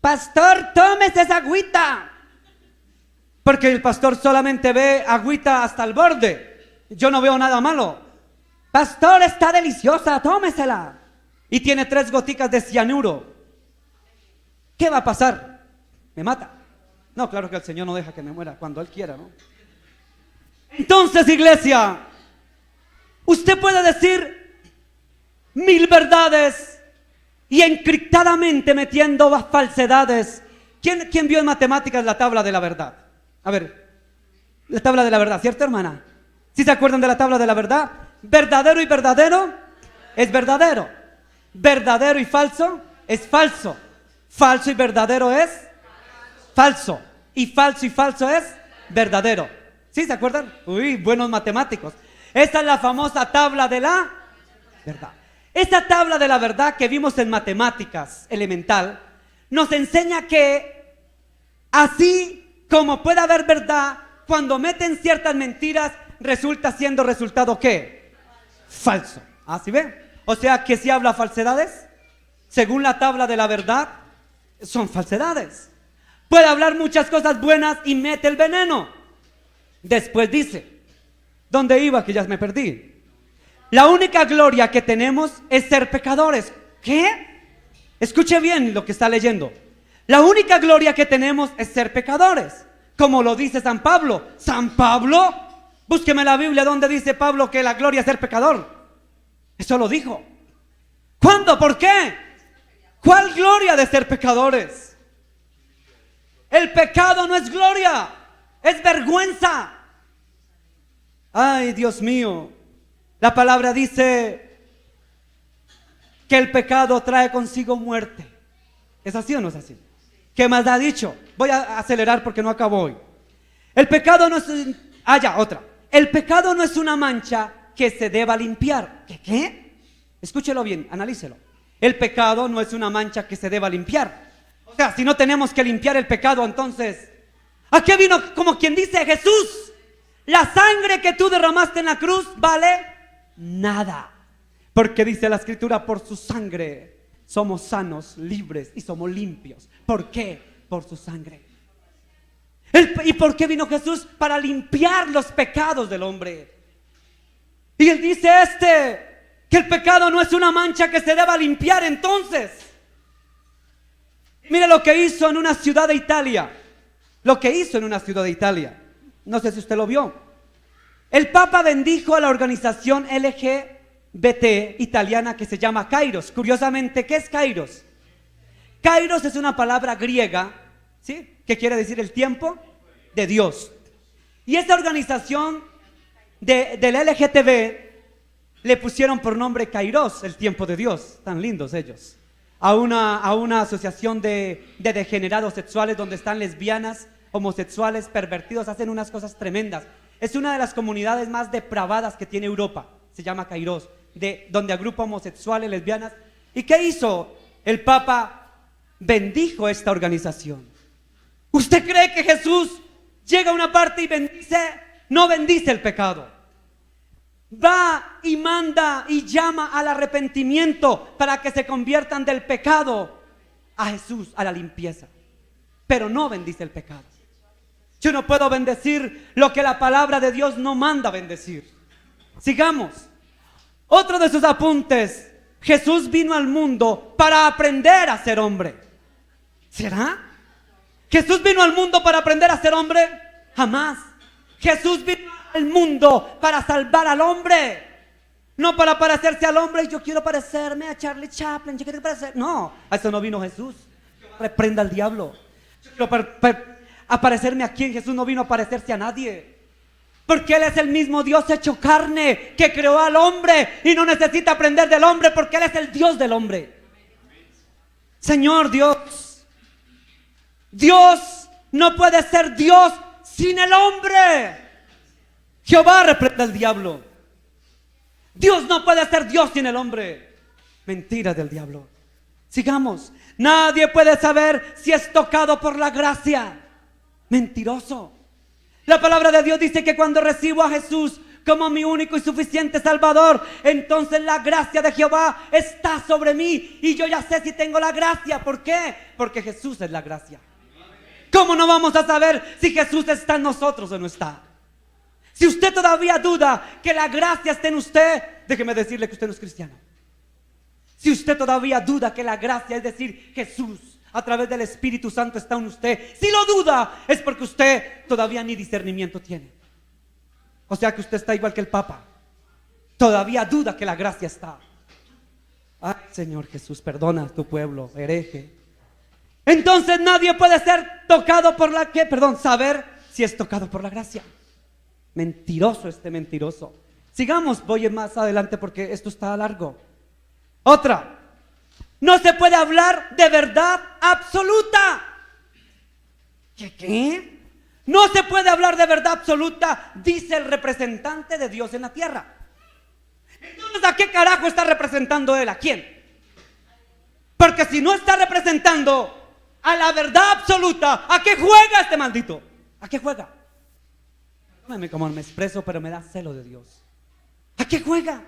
Pastor, tómese esa agüita. Porque el pastor solamente ve agüita hasta el borde. Yo no veo nada malo. Pastor, está deliciosa, tómesela. Y tiene 3 goticas de cianuro. ¿Qué va a pasar? ¿Me mata? No, claro que el Señor no deja que me muera cuando Él quiera, ¿no? Entonces, iglesia, usted puede decir 1000 verdades y encriptadamente metiendo falsedades. ¿Quién vio en matemáticas la tabla de la verdad? A ver, la tabla de la verdad, ¿cierto, hermana? ¿Sí se acuerdan de la tabla de la verdad? Verdadero y verdadero es verdadero. Verdadero y falso es falso. Falso y verdadero es falso. Y falso es verdadero. ¿Sí se acuerdan? Uy, buenos matemáticos. Esta es la famosa tabla de la verdad. Esta tabla de la verdad que vimos en matemáticas elemental nos enseña que así como puede haber verdad, cuando meten ciertas mentiras resulta siendo resultado ¿qué? Falso. ¿Así ven? O sea que si habla falsedades, según la tabla de la verdad, son falsedades. Puede hablar muchas cosas buenas y mete el veneno. Después dice, ¿dónde iba? Que ya me perdí. La única gloria que tenemos es ser pecadores. ¿Qué? Escuche bien lo que está leyendo. La única gloria que tenemos es ser pecadores. Como lo dice San Pablo. San Pablo, búsqueme la Biblia donde dice Pablo que la gloria es ser pecador. Eso lo dijo. ¿Cuándo? ¿Por qué? ¿Cuál gloria de ser pecadores? El pecado no es gloria, es vergüenza. Ay, Dios mío. La palabra dice que el pecado trae consigo muerte. ¿Es así o no es así? ¿Qué más ha dicho? Voy a acelerar porque no acabo hoy. El pecado no es... otra. El pecado no es una mancha que se deba limpiar. ¿Qué? Escúchelo bien, analícelo. El pecado no es una mancha que se deba limpiar. O sea, si no tenemos que limpiar el pecado, entonces, ¿a qué vino? Como quien dice Jesús, la sangre que tú derramaste en la cruz vale nada. Porque dice la Escritura, por su sangre somos sanos, libres y somos limpios. ¿Por qué? Por su sangre. ¿Y por qué vino Jesús? Para limpiar los pecados del hombre. Y él dice que el pecado no es una mancha que se deba limpiar. Entonces, mire lo que hizo en una ciudad de Italia. Lo que hizo en una ciudad de Italia. No sé si usted lo vio. El Papa bendijo a la organización LGBT italiana que se llama Kairos. Curiosamente, ¿qué es Kairos? Kairos es una palabra griega, ¿sí? Que quiere decir el tiempo de Dios. Y esta organización del LGTB le pusieron por nombre Kairos, el tiempo de Dios. Tan lindos ellos. A una asociación de degenerados sexuales donde están lesbianas, homosexuales, pervertidos, hacen unas cosas tremendas. Es una de las comunidades más depravadas que tiene Europa. Se llama Kairos, donde agrupa homosexuales, lesbianas. ¿Y qué hizo? El Papa bendijo esta organización. ¿Usted cree que Jesús llega a una parte y bendice? No bendice el pecado. Va y manda y llama al arrepentimiento para que se conviertan del pecado a Jesús, a la limpieza. Pero no bendice el pecado. Yo no puedo bendecir lo que la palabra de Dios no manda bendecir. Sigamos. Otro de sus apuntes. Jesús vino al mundo para aprender a ser hombre. ¿Será? ¿Jesús vino al mundo para aprender a ser hombre? Jamás. Jesús vino al mundo para salvar al hombre. No para parecerse al hombre. Yo quiero parecerme a Charlie Chaplin. Yo quiero parecer. No, a eso no vino Jesús. Reprenda al diablo. Yo quiero aparecerme a quien. Jesús no vino a parecerse a nadie. Porque Él es el mismo Dios hecho carne que creó al hombre y no necesita aprender del hombre porque Él es el Dios del hombre. Señor Dios, Dios no puede ser Dios sin el hombre. Jehová reprenda al diablo. Dios no puede ser Dios sin el hombre. Mentira del diablo. Sigamos. Nadie puede saber si es tocado por la gracia. Mentiroso. La palabra de Dios dice que cuando recibo a Jesús como mi único y suficiente Salvador, entonces la gracia de Jehová está sobre mí y yo ya sé si tengo la gracia. ¿Por qué? Porque Jesús es la gracia. ¿Cómo no vamos a saber si Jesús está en nosotros o no está? Si usted todavía duda que la gracia esté en usted, déjeme decirle que usted no es cristiano. Si usted todavía duda que la gracia, es decir, Jesús a través del Espíritu Santo está en usted, si lo duda es porque usted todavía ni discernimiento tiene. O sea que usted está igual que el Papa. Todavía duda que la gracia está. Ay, Señor Jesús, perdona a tu pueblo, hereje. Entonces nadie puede ser tocado por la que, saber si es tocado por la gracia. Mentiroso este mentiroso. Sigamos, voy más adelante porque esto está largo. Otra. No se puede hablar de verdad absoluta. ¿Qué? No se puede hablar de verdad absoluta, dice el representante de Dios en la tierra. Entonces, ¿a qué carajo está representando él? ¿A quién? Porque si no está representando a la verdad absoluta, ¿a qué juega este maldito? ¿A qué juega? Perdóname como me expreso, pero me da celo de Dios. ¿A qué juega?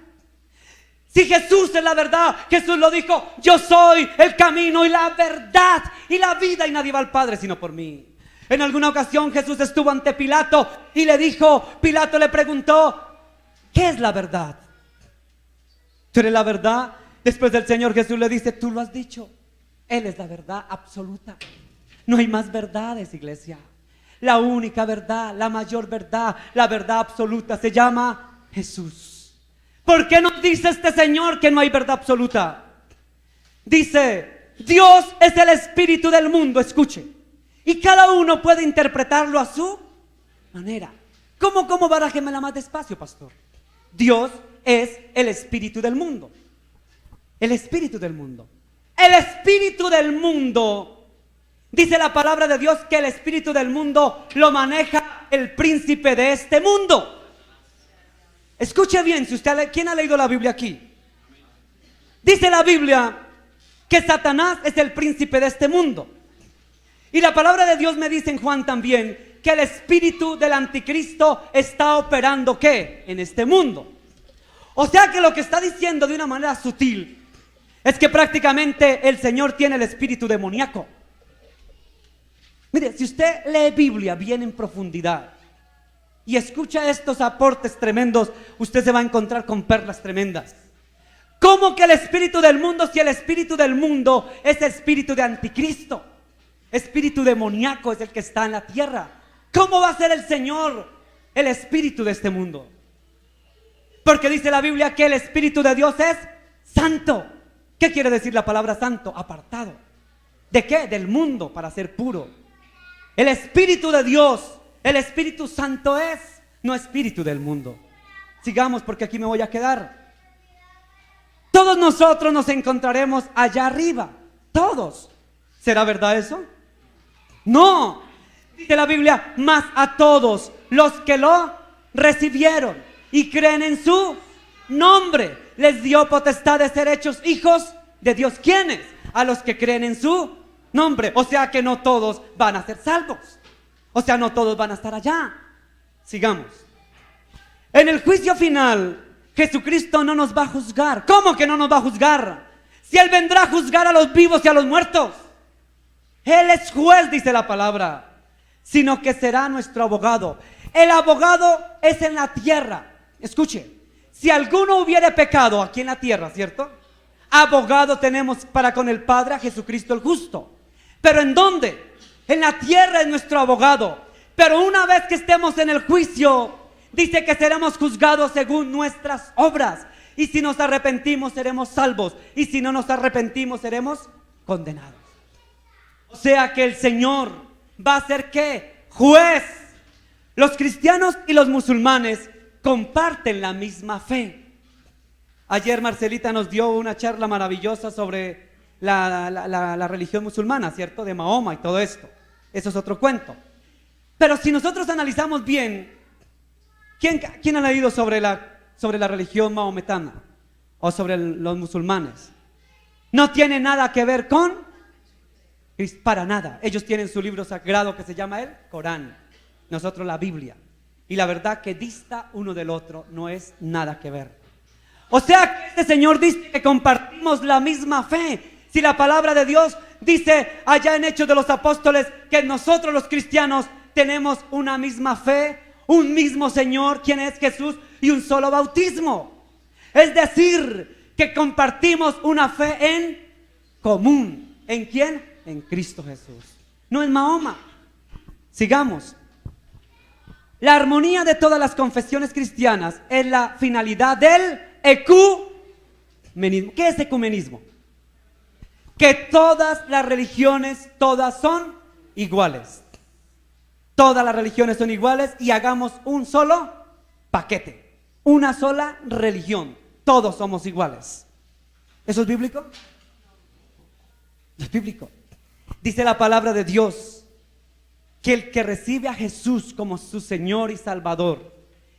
Si Jesús es la verdad, Jesús lo dijo: yo soy el camino y la verdad y la vida, y nadie va al Padre sino por mí. En alguna ocasión Jesús estuvo ante Pilato y le dijo, Pilato le preguntó: ¿qué es la verdad? ¿Tú eres la verdad? Después del Señor Jesús le dice: tú lo has dicho, Él es la verdad absoluta. No hay más verdades, iglesia. La única verdad, la mayor verdad, la verdad absoluta se llama Jesús. ¿Por qué nos dice este Señor que no hay verdad absoluta? Dice: Dios es el espíritu del mundo, escuche, y cada uno puede interpretarlo a su manera. ¿Cómo barájemela más despacio, pastor? Dios es el espíritu del mundo. El espíritu del mundo. El espíritu del mundo. Dice la palabra de Dios que el espíritu del mundo lo maneja el príncipe de este mundo. Escuche bien, si usted, ¿quién ha leído la Biblia aquí? Dice la Biblia que Satanás es el príncipe de este mundo. Y la palabra de Dios me dice en Juan también que el espíritu del anticristo está operando ¿qué? En este mundo. O sea que lo que está diciendo de una manera sutil es que prácticamente el Señor tiene el espíritu demoníaco. Mire, si usted lee Biblia bien en profundidad y escucha estos aportes tremendos, usted se va a encontrar con perlas tremendas. ¿Cómo que el espíritu del mundo si el espíritu del mundo es espíritu de anticristo? Espíritu demoníaco es el que está en la tierra. ¿Cómo va a ser el Señor el espíritu de este mundo? Porque dice la Biblia que el espíritu de Dios es santo. ¿Qué quiere decir la palabra santo? Apartado. ¿De qué? Del mundo, para ser puro. El espíritu de Dios, el Espíritu Santo es, no espíritu del mundo. Sigamos porque aquí me voy a quedar. Todos nosotros nos encontraremos allá arriba. Todos. ¿Será verdad eso? No. Dice la Biblia: mas a todos los que lo recibieron y creen en su nombre, les dio potestad de ser hechos hijos de Dios. ¿Quiénes? A los que creen en su nombre. O sea que no todos van a ser salvos. O sea, no todos van a estar allá. Sigamos. En el juicio final, Jesucristo no nos va a juzgar. ¿Cómo que no nos va a juzgar? Si Él vendrá a juzgar a los vivos y a los muertos. Él es juez, dice la palabra. sino que será nuestro abogado. El abogado es en la tierra. Escuche, si alguno hubiere pecado aquí en la tierra, ¿cierto? Abogado tenemos para con el Padre, a Jesucristo el justo. ¿Pero en dónde? En la tierra es nuestro abogado. Pero una vez que estemos en el juicio, dice que seremos juzgados según nuestras obras. Y si nos arrepentimos, seremos salvos. Y si no nos arrepentimos, seremos condenados. O sea que el Señor va a ser ¿qué? Juez. Los cristianos y los musulmanes comparten la misma fe. Ayer Marcelita nos dio una charla maravillosa sobre la religión musulmana, ¿cierto? De Mahoma y todo esto. Eso es otro cuento. Pero si nosotros analizamos bien, ¿quién ha leído sobre la religión maometana o sobre los musulmanes? No tiene nada que ver con, para nada. Ellos tienen su libro sagrado que se llama el Corán, nosotros la Biblia. Y la verdad que dista uno del otro, no es nada que ver. O sea que este Señor dice que compartimos la misma fe. Si la palabra de Dios dice allá en Hechos de los Apóstoles que nosotros los cristianos tenemos una misma fe, un mismo Señor, quien es Jesús, y un solo bautismo. Es decir, que compartimos una fe en común. ¿En quién? En Cristo Jesús. No en Mahoma. Sigamos. La armonía de todas las confesiones cristianas es la finalidad del ecumenismo. ¿Qué es ecumenismo? Que todas las religiones, todas son iguales. Todas las religiones son iguales y hagamos un solo paquete, una sola religión. Todos somos iguales. ¿Eso es bíblico? No es bíblico. Dice la palabra de Dios que el que recibe a Jesús como su Señor y Salvador,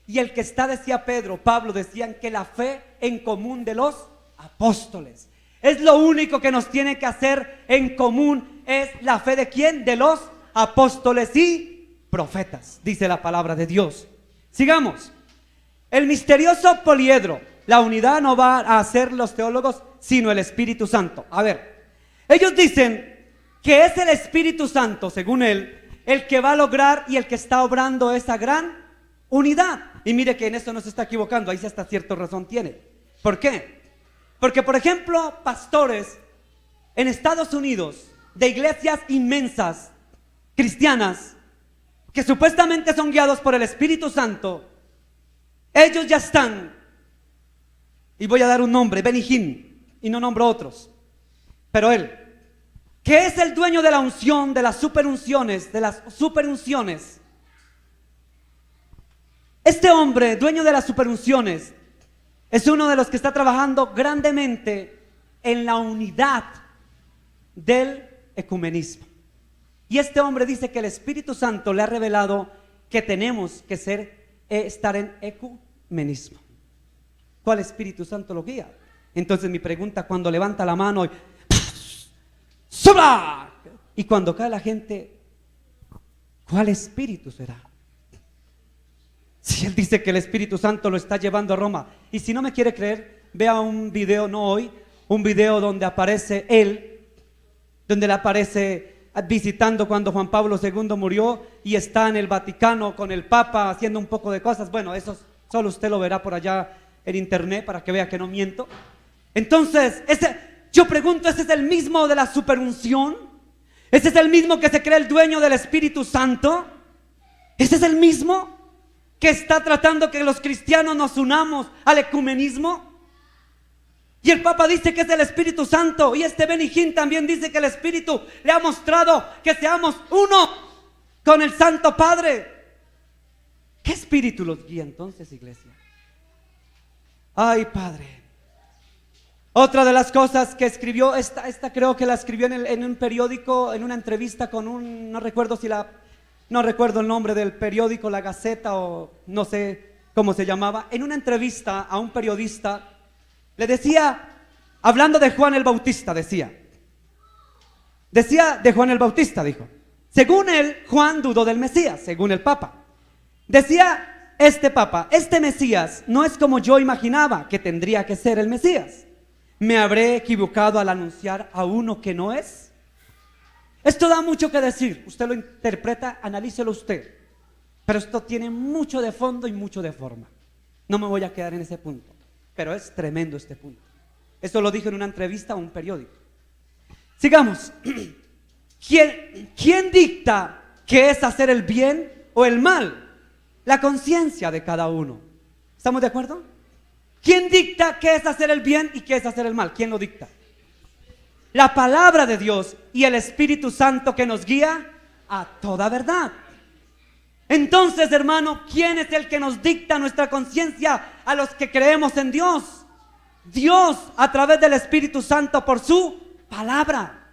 y el que está, decía Pedro, Pablo, decían que la fe en común de los apóstoles. Es lo único que nos tiene que hacer en común, es la fe de ¿quién? De los apóstoles y profetas, dice la palabra de Dios. Sigamos. El misterioso poliedro, la unidad no va a hacer los teólogos, sino el Espíritu Santo. A ver, ellos dicen que es el Espíritu Santo, según él, el que va a lograr y el que está obrando esa gran unidad. Y mire que en eso no se está equivocando, ahí sí hasta cierta razón tiene. ¿Por qué? Porque, por ejemplo, pastores en Estados Unidos de iglesias inmensas, cristianas, que supuestamente son guiados por el Espíritu Santo, ellos ya están, y voy a dar un nombre, Benny Hinn, y no nombro otros, pero él, que es el dueño de la unción, de las superunciones, este hombre, dueño de las superunciones, es uno de los que está trabajando grandemente en la unidad del ecumenismo. Y este hombre dice que el Espíritu Santo le ha revelado que tenemos que estar en ecumenismo. ¿Cuál Espíritu Santo lo guía? Entonces mi pregunta, cuando levanta la mano y ¡sobra! Y cuando cae la gente, ¿cuál espíritu será? Si él dice que el Espíritu Santo lo está llevando a Roma, y si no me quiere creer, vea un video, no hoy, un video donde aparece él, donde le aparece visitando cuando Juan Pablo II murió y está en el Vaticano con el Papa haciendo un poco de cosas. Bueno, eso solo usted lo verá por allá en internet para que vea que no miento. Entonces, yo pregunto, ¿ese es el mismo de la superunción? ¿Ese es el mismo que se cree el dueño del Espíritu Santo? ¿Ese es el mismo que está tratando que los cristianos nos unamos al ecumenismo? Y el Papa dice que es el Espíritu Santo, y este Benny Hinn también dice que el Espíritu le ha mostrado que seamos uno con el Santo Padre. ¿Qué espíritu los guía entonces, iglesia? Ay, Padre. Otra de las cosas que escribió, esta creo que la escribió en un periódico, en una entrevista con no recuerdo el nombre del periódico, La Gaceta o no sé cómo se llamaba. En una entrevista a un periodista le decía, hablando de Juan el Bautista, decía de Juan el Bautista, dijo, según él, Juan dudó del Mesías, según el Papa. Decía este Papa, este Mesías no es como yo imaginaba que tendría que ser el Mesías. ¿Me habré equivocado al anunciar a uno que no es? Esto da mucho que decir, usted lo interpreta, analícelo usted, pero esto tiene mucho de fondo y mucho de forma. No me voy a quedar en ese punto, pero es tremendo este punto. Esto lo dijo en una entrevista a un periódico. Sigamos. ¿Quién dicta qué es hacer el bien o el mal? La conciencia de cada uno. ¿Estamos de acuerdo? ¿Quién dicta qué es hacer el bien y qué es hacer el mal? ¿Quién lo dicta? La palabra de Dios y el Espíritu Santo que nos guía a toda verdad. Entonces, hermano, ¿quién es el que nos dicta nuestra conciencia a los que creemos en Dios? Dios, a través del Espíritu Santo por su palabra.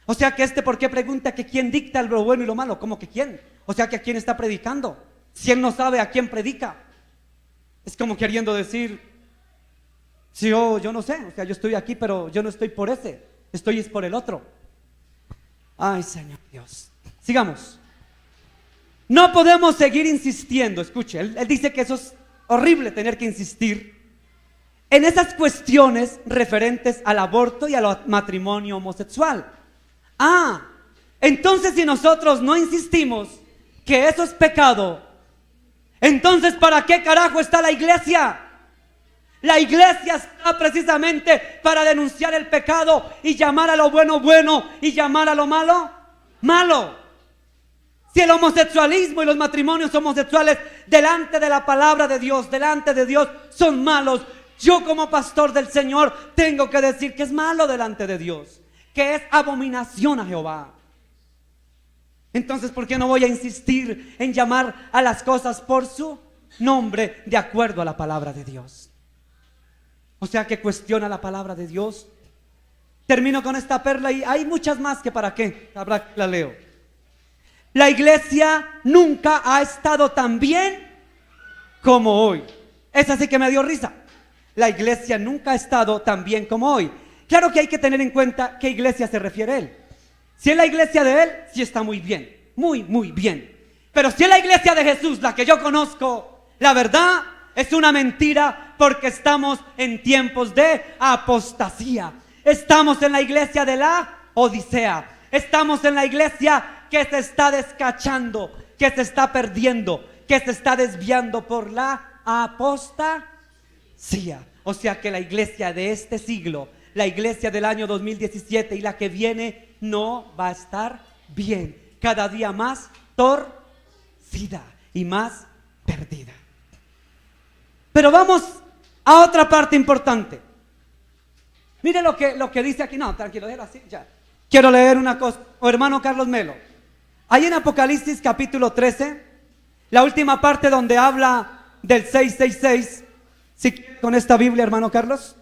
O sea que ¿por qué pregunta que quién dicta lo bueno y lo malo? ¿Cómo que quién? O sea que ¿a quién está predicando? Si él no sabe a quién predica. Es como queriendo decir, si yo no sé, o sea, yo estoy aquí, pero yo no estoy por ese, estoy es por el otro. Ay, Señor Dios. Sigamos. No podemos seguir insistiendo, escuche, él dice que eso es horrible tener que insistir en esas cuestiones referentes al aborto y al matrimonio homosexual. Entonces si nosotros no insistimos que eso es pecado, entonces ¿para qué carajo está la iglesia? La iglesia está precisamente para denunciar el pecado y llamar a lo bueno bueno y llamar a lo malo malo. Si el homosexualismo y los matrimonios homosexuales delante de la palabra de Dios, delante de Dios son malos, yo como pastor del Señor tengo que decir que es malo delante de Dios, que es abominación a Jehová. Entonces, ¿por qué no voy a insistir en llamar a las cosas por su nombre de acuerdo a la palabra de Dios? O sea que cuestiona la palabra de Dios. Termino con esta perla y hay muchas más que para qué, habrá que la leo. La iglesia nunca ha estado tan bien como hoy. Esa sí que me dio risa. La iglesia nunca ha estado tan bien como hoy. Claro que hay que tener en cuenta qué iglesia se refiere él. Si es la iglesia de él, sí está muy bien, muy, muy bien. Pero si es la iglesia de Jesús, la que yo conozco, la verdad es una mentira, porque estamos en tiempos de apostasía. Estamos en la iglesia de la Odisea. Estamos en la iglesia que se está descachando, que se está perdiendo, que se está desviando por la apostasía. O sea que la iglesia de este siglo, la iglesia del año 2017 y la que viene, no va a estar bien. Cada día más torcida y más perdida. Pero vamos a otra parte importante. Mire lo que dice aquí. No, tranquilo, déjalo así, ya. Quiero leer una cosa, hermano Carlos Melo. Ahí en Apocalipsis capítulo 13, la última parte donde habla del 666. Si con esta Biblia, hermano Carlos,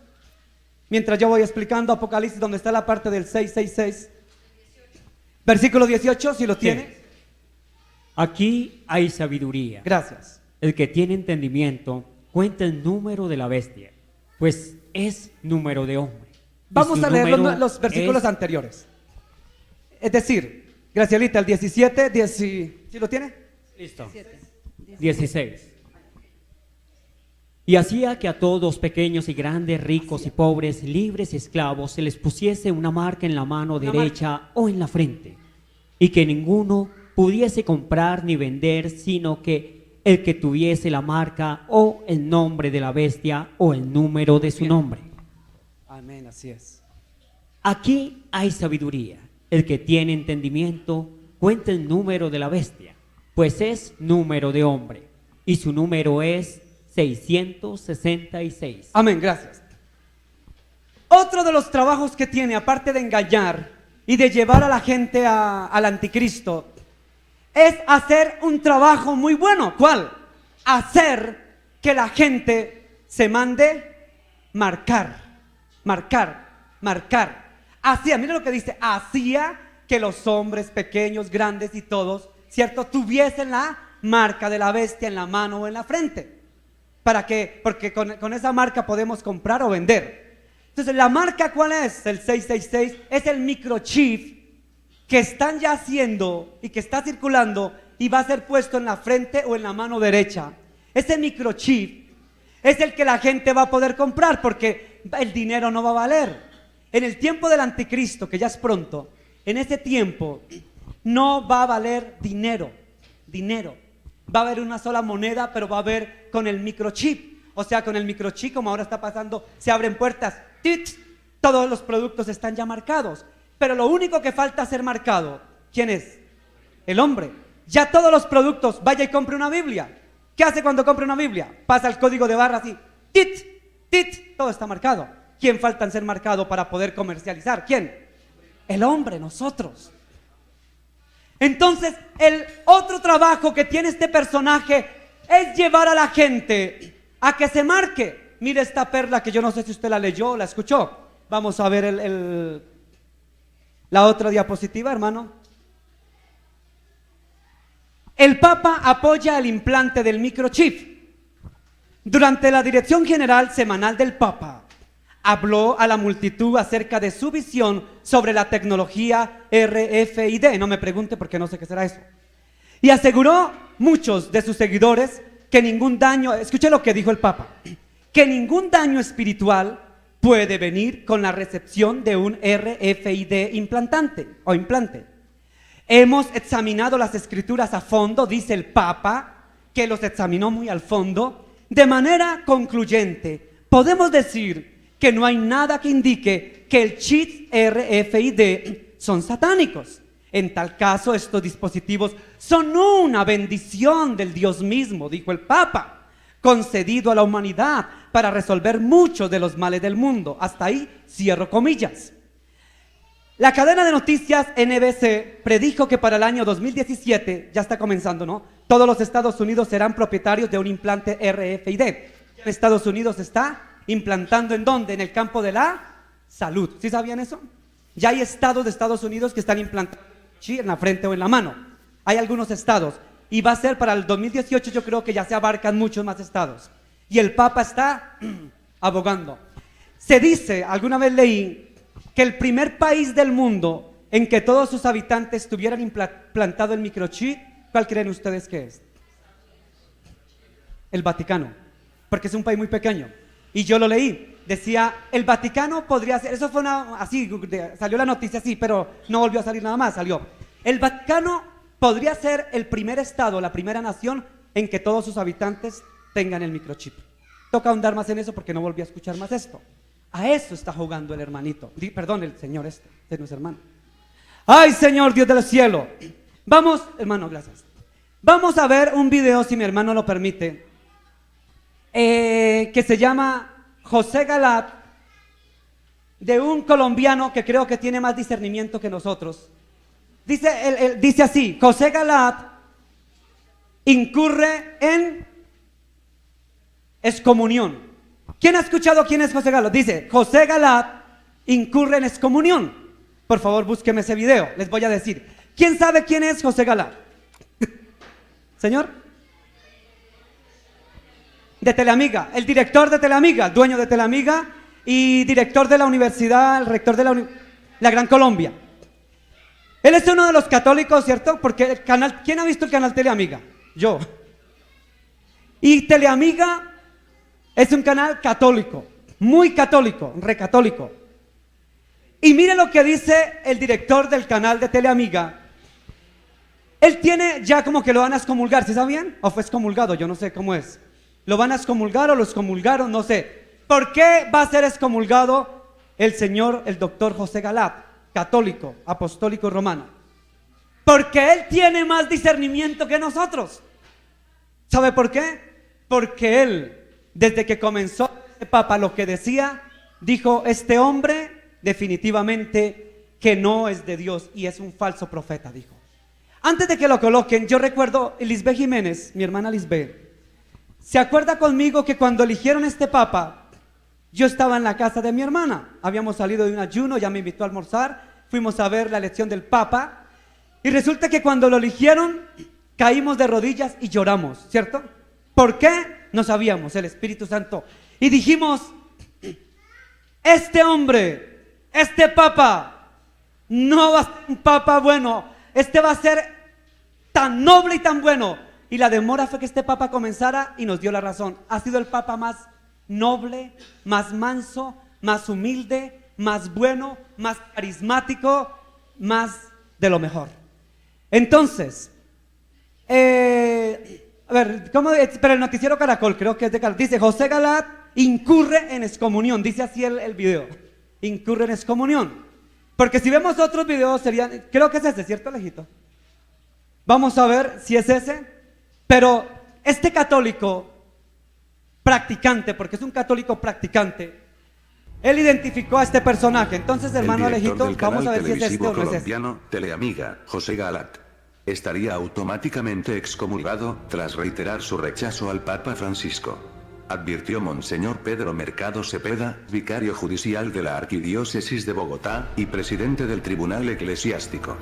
mientras yo voy explicando Apocalipsis, donde está la parte del 666. Versículo 18, si lo tiene. Sí. Aquí hay sabiduría. Gracias. El que tiene entendimiento cuenta el número de la bestia, pues es número de hombre. Vamos a leer los versículos anteriores. Es decir, Gracielita, el 17, ¿sí lo tiene? Listo. 16. Y hacía que a todos, pequeños y grandes, ricos y pobres, libres y esclavos, se les pusiese una marca en la mano derecha o en la frente, y que ninguno pudiese comprar ni vender, sino que el que tuviese la marca o el nombre de la bestia o el número de su nombre. Amén, así es. Aquí hay sabiduría. El que tiene entendimiento cuenta el número de la bestia, pues es número de hombre, y su número es 666. Amén, gracias. Otro de los trabajos que tiene, aparte de engañar y de llevar a la gente al anticristo, es hacer un trabajo muy bueno. ¿Cuál? Hacer que la gente se mande marcar. Hacía, mira lo que dice, hacía que los hombres pequeños, grandes y todos, ¿cierto?, tuviesen la marca de la bestia en la mano o en la frente. ¿Para qué? Porque con esa marca podemos comprar o vender. Entonces, ¿la marca cuál es? El 666 es el microchip que están ya haciendo y que está circulando y va a ser puesto en la frente o en la mano derecha. Ese microchip es el que la gente va a poder comprar, porque el dinero no va a valer. En el tiempo del anticristo, que ya es pronto, en ese tiempo no va a valer dinero. Va a haber una sola moneda, pero va a haber con el microchip. O sea, con el microchip, como ahora está pasando, se abren puertas. ¡Tit! Todos los productos están ya marcados. Pero lo único que falta ser marcado, ¿quién es? El hombre. Ya todos los productos, vaya y compre una Biblia. ¿Qué hace cuando compra una Biblia? Pasa el código de barra así. ¡Tit! ¡Tit! Todo está marcado. ¿Quién falta en ser marcado para poder comercializar? ¿Quién? El hombre, nosotros. Entonces, el otro trabajo que tiene este personaje es llevar a la gente a que se marque. Mire esta perla que yo no sé si usted la leyó o la escuchó. Vamos a ver la otra diapositiva, hermano. El Papa apoya el implante del microchip. Durante la dirección general semanal del Papa, habló a la multitud acerca de su visión sobre la tecnología RFID. No me pregunte porque no sé qué será eso. Y aseguró muchos de sus seguidores que ningún daño, escuche lo que dijo el Papa, que ningún daño espiritual puede venir con la recepción de un RFID implante. Hemos examinado las escrituras a fondo, dice el Papa, que los examinó muy al fondo. De manera concluyente, podemos decir que no hay nada que indique que el chip RFID son satánicos. En tal caso, estos dispositivos son una bendición del Dios mismo, dijo el Papa, concedido a la humanidad para resolver muchos de los males del mundo. Hasta ahí cierro comillas. La cadena de noticias NBC predijo que para el año 2017, ya está comenzando, ¿no? Todos los Estados Unidos serán propietarios de un implante RFID. Estados Unidos está implantando ¿en dónde? En el campo de la salud. ¿Sí sabían eso? Ya hay estados de Estados Unidos que están implantando en la frente o en la mano. Hay algunos estados. Y va a ser para el 2018, yo creo que ya se abarcan muchos más estados. Y el Papa está abogando. Se dice, alguna vez leí, que el primer país del mundo en que todos sus habitantes tuvieran implantado el microchip, ¿cuál creen ustedes que es? El Vaticano, porque es un país muy pequeño. Y yo lo leí, decía, el Vaticano podría ser, eso fue así, salió la noticia así, pero no volvió a salir nada más, salió. El Vaticano podría ser el primer estado, la primera nación en que todos sus habitantes tengan el microchip. Toca ahondar más en eso porque no volví a escuchar más esto. A eso está jugando el hermanito, perdón, el señor este no es hermano. Ay, Señor Dios del cielo. Vamos, hermano, gracias. Vamos a ver un video, si mi hermano lo permite, que se llama José Galat, de un colombiano que creo que tiene más discernimiento que nosotros. Dice así: José Galat incurre en excomunión. ¿Quién ha escuchado quién es José Galat? Dice, José Galat incurre en excomunión. Por favor, búsqueme ese video, les voy a decir. ¿Quién sabe quién es José Galat? ¿Señor? De Teleamiga, el director de Teleamiga, el dueño de Teleamiga y director de la universidad, el rector de la Gran Colombia. Él es uno de los católicos, ¿cierto? Porque el canal, ¿quién ha visto el canal Teleamiga? Yo. Y Teleamiga es un canal católico, muy católico, recatólico. Y mire lo que dice el director del canal de Teleamiga. Él tiene ya como que lo van a excomulgar, ¿sí sabían? O fue excomulgado, yo no sé cómo es. ¿Lo van a excomulgar o lo excomulgaron? No sé. ¿Por qué va a ser excomulgado el señor, el doctor José Galat, católico, apostólico romano? Porque él tiene más discernimiento que nosotros. ¿Sabe por qué? Porque él, desde que comenzó el Papa, lo que decía, dijo, este hombre definitivamente que no es de Dios y es un falso profeta, dijo. Antes de que lo coloquen, yo recuerdo Lisbeth Jiménez, mi hermana Lisbeth, ¿se acuerda conmigo que cuando eligieron este Papa, yo estaba en la casa de mi hermana? Habíamos salido de un ayuno, ya me invitó a almorzar, fuimos a ver la elección del Papa, y resulta que cuando lo eligieron, caímos de rodillas y lloramos, ¿cierto? ¿Por qué? No sabíamos, el Espíritu Santo. Y dijimos, este hombre, este Papa, no va a ser un Papa bueno, este va a ser tan noble y tan bueno. Y la demora fue que este Papa comenzara y nos dio la razón. Ha sido el Papa más noble, más manso, más humilde, más bueno, más carismático. más de lo mejor. Entonces, a ver, ¿cómo es? Pero el noticiero Caracol, creo que es de Caracol, dice: José Galat incurre en excomunión, dice así el video, incurre en excomunión. Porque si vemos otros videos serían, creo que es ese, ¿cierto, Alejito? Vamos a ver si es ese, pero este católico practicante, porque es un católico practicante, él identificó a este personaje. Entonces, hermano Alejito, vamos a ver si es este o no es este. Colombiano, Teleamiga, José Galat, estaría automáticamente excomulgado tras reiterar su rechazo al Papa Francisco. Advirtió Monseñor Pedro Mercado Cepeda, vicario judicial de la Arquidiócesis de Bogotá y presidente del Tribunal Eclesiástico.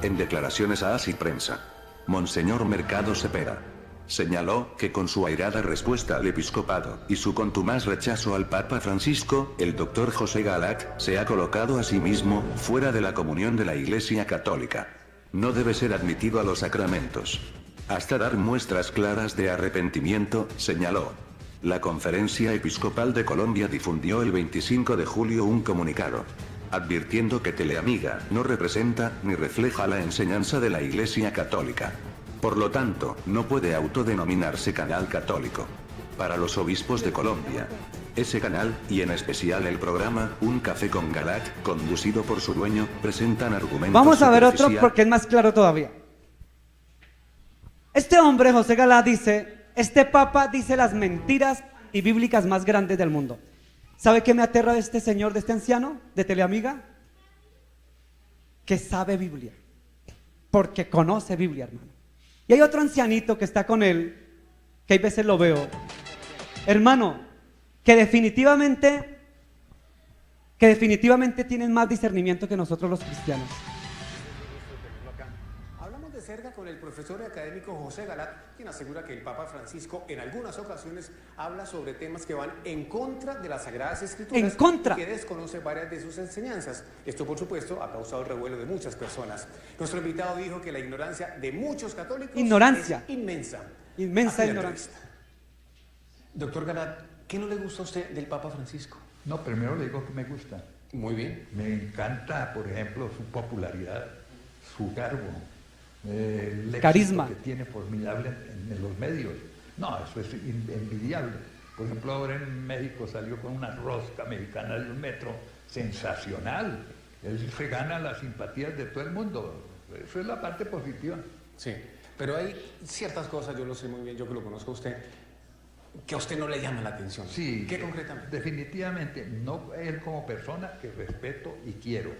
En declaraciones a Así Prensa, Monseñor Mercado Cepeda señaló que con su airada respuesta al episcopado y su contumaz rechazo al Papa Francisco, el doctor José Galat se ha colocado a sí mismo fuera de la comunión de la Iglesia Católica. No debe ser admitido a los sacramentos hasta dar muestras claras de arrepentimiento, señaló. La Conferencia Episcopal de Colombia difundió el 25 de julio un comunicado advirtiendo que Teleamiga no representa ni refleja la enseñanza de la Iglesia Católica. Por lo tanto, no puede autodenominarse canal católico. Para los obispos de Colombia, ese canal, y en especial el programa Un Café con Galat, conducido por su dueño, presentan argumentos. Vamos a ver otro porque es más claro todavía. Este hombre, José Galat, dice: este papa dice las mentiras antibíblicas más grandes del mundo. ¿Sabe qué me aterra de este señor, de este anciano, de Teleamiga? Que sabe Biblia, porque conoce Biblia, hermano. Y hay otro ancianito que está con él, que hay veces lo veo, hermano, que definitivamente tienen más discernimiento que nosotros los cristianos. Hablamos de cerca con el profesor y académico José Galat, quien asegura que el Papa Francisco en algunas ocasiones habla sobre temas que van en contra de las Sagradas Escrituras, en contra, y que desconoce varias de sus enseñanzas. Esto, por supuesto, ha causado el revuelo de muchas personas. Nuestro invitado dijo que la ignorancia de muchos católicos es inmensa. Inmensa ignorancia. Doctor Galat, ¿qué no le gusta a usted del Papa Francisco? No, primero le digo que me gusta. Muy bien. Me encanta, por ejemplo, su popularidad, su cargo, el carisma que tiene formidable en los medios. No, eso es envidiable. Por ejemplo, ahora en México salió con una rosca mexicana de 1 metro, sensacional. Él se gana las simpatías de todo el mundo. Eso es la parte positiva. Sí, pero hay ciertas cosas, yo lo sé muy bien, yo que lo conozco a usted, que a usted no le llama la atención. Sí. ¿Qué concretamente? Definitivamente, no él como persona, que respeto y quiero